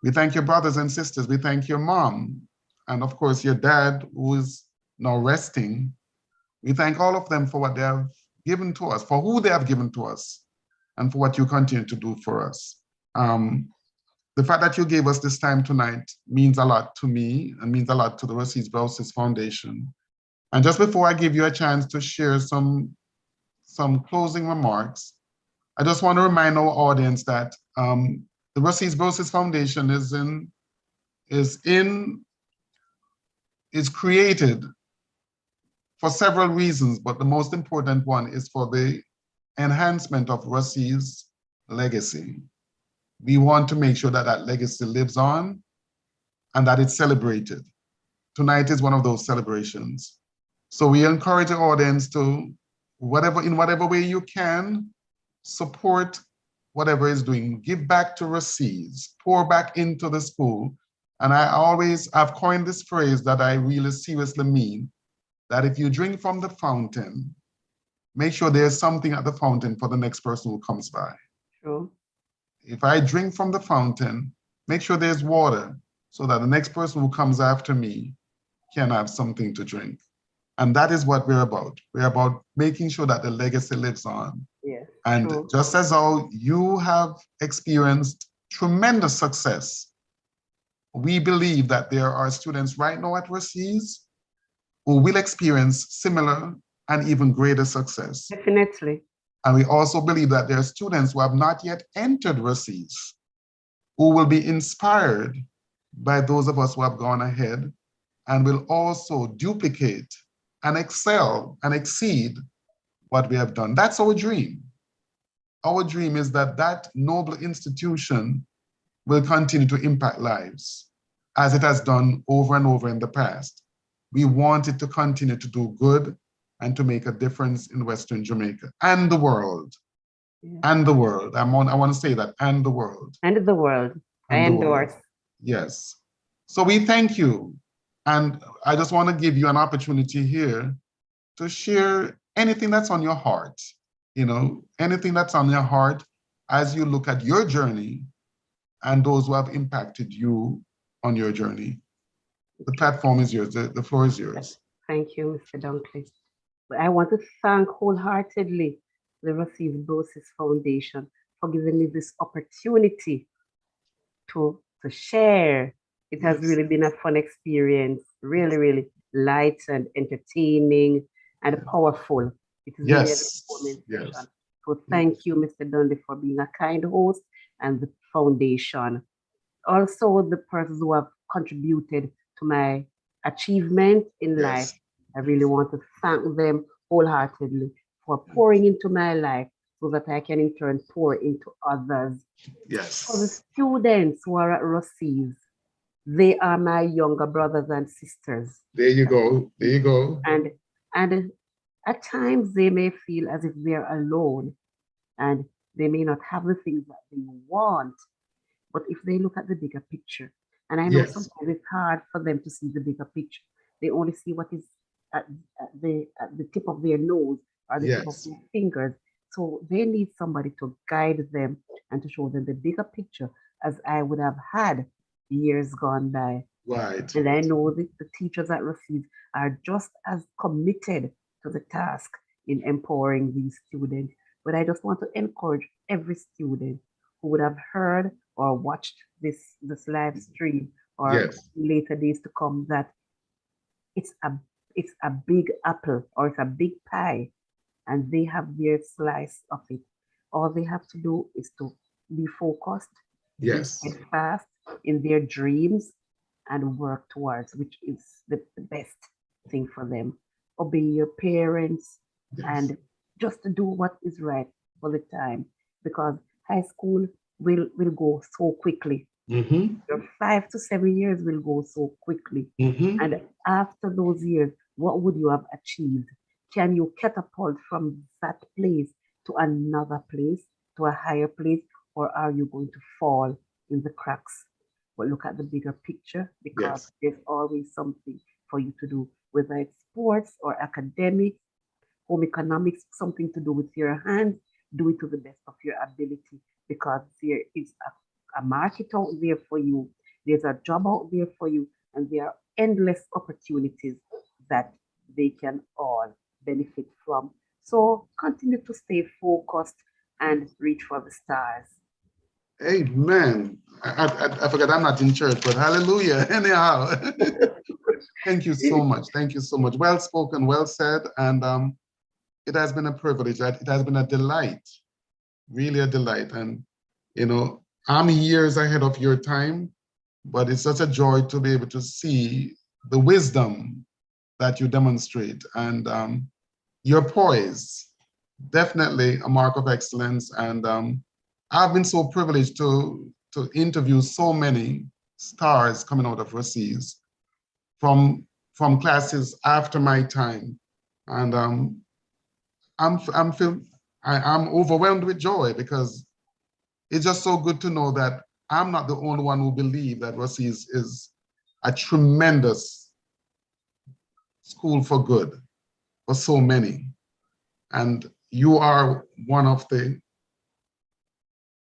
We thank your brothers and sisters. We thank your mom. And of course, your dad, who is now resting. We thank all of them for what they have given to us, for who they have given to us, and for what you continue to do for us. The fact that you gave us this time tonight means a lot to me and means a lot to the Rusea's Brosis Foundation. And just before I give you a chance to share some closing remarks, I just want to remind our audience that the Rusea's Brosis Foundation is created for several reasons, but the most important one is for the enhancement of Rusea's legacy. We want to make sure that that legacy lives on and that it's celebrated. tonight is one of those celebrations. So we encourage the audience to, in whatever way you can, support whatever is doing. Give back to Rusea's, pour back into the school. And I've coined this phrase that I really seriously mean, that if you drink from the fountain, make sure there's something at the fountain for the next person who comes by. True. If I drink from the fountain, make sure there's water so that the next person who comes after me can have something to drink. And that is what we're about. We're about making sure that the legacy lives on. Yes. And True. just as how you have experienced tremendous success, we believe that there are students right now at Rusea's who will experience similar and even greater success. Definitely. And we also believe that there are students who have not yet entered Rusea's who will be inspired by those of us who have gone ahead and will also duplicate and excel and exceed what we have done. That's our dream. Our dream is that that noble institution will continue to impact lives as it has done over and over in the past. We want it to continue to do good and to make a difference in Western Jamaica and the world. Yeah. And the world. I want to say that, and the world. And the world. I endorse. Yes. So we thank you. And I just want to give you an opportunity here to share anything that's on your heart, anything that's on your heart as you look at your journey and those who have impacted you on your journey. The platform is yours. The floor is yours. Thank you, Mr. Dunkley. I want to thank wholeheartedly the Rusea's Brosis Foundation for giving me this opportunity to share. It has really been a fun experience, really, really light and entertaining and powerful. It is really an important session. So thank you, Mr. Dunkley, for being a kind host and the foundation. Also, the persons who have contributed to my achievement in life. I really want to thank them wholeheartedly for pouring into my life so that I can in turn pour into others. Yes. For the students who are at Rusea's, they are my younger brothers and sisters. There you go. There you go. And at times they may feel as if they're alone and they may not have the things that they want. But if they look at the bigger picture, and I know sometimes it's hard for them to see the bigger picture. They only see what is at the tip of their nose or the tip of their fingers. So they need somebody to guide them and to show them the bigger picture, as I would have had years gone by. Right. And I know that the teachers at Rusea's are just as committed to the task in empowering these students. But I just want to encourage every student who would have heard or watched this live stream or later days to come that it's a big apple or it's a big pie and they have their slice of it. All they have to do is to be focused, be steadfast in their dreams and work towards, which is the best thing for them. Obey your parents and just to do what is right for the time, because high school will go so quickly. Your 5 to 7 years will go so quickly. And after those years, what would you have achieved? Can you catapult from that place to another place, to a higher place, or are you going to fall in the cracks? But look at the bigger picture, because there's always something for you to do, whether it's sports or academics, home economics, something to do with your hands. Do it to the best of your ability, because there is a market out there for you. There's a job out there for you, and there are endless opportunities that they can all benefit from. So continue to stay focused and reach for the stars. Amen. I forgot I'm not in church, but hallelujah. Anyhow, thank you so much. Thank you so much. Well spoken, well said. And it has been a privilege. It has been a delight, really a delight. And, I'm years ahead of your time, but it's such a joy to be able to see the wisdom that you demonstrate and your poise, definitely a mark of excellence. And I've been so privileged to interview so many stars coming out of Rusea's, from classes after my time. And I'm overwhelmed with joy because it's just so good to know that I'm not the only one who believe that Rusea is a tremendous school for good for so many. And you are one of the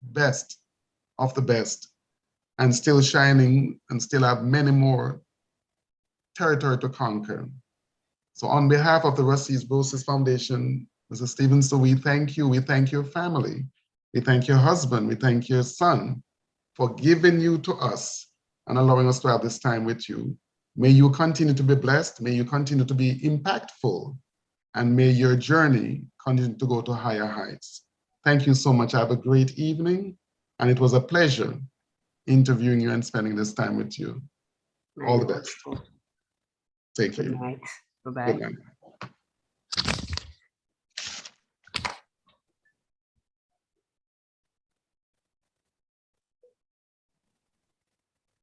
best of the best and still shining and still have many more territory to conquer. So on behalf of the Rusea's Brosis Foundation, Mrs. Stephenson, we thank you. We thank your family. We thank your husband. We thank your son for giving you to us and allowing us to have this time with you. May you continue to be blessed. May you continue to be impactful. And may your journey continue to go to higher heights. Thank you so much. Have a great evening. And it was a pleasure interviewing you and spending this time with you. All the best. Take care. Good night. Bye-bye. Good night.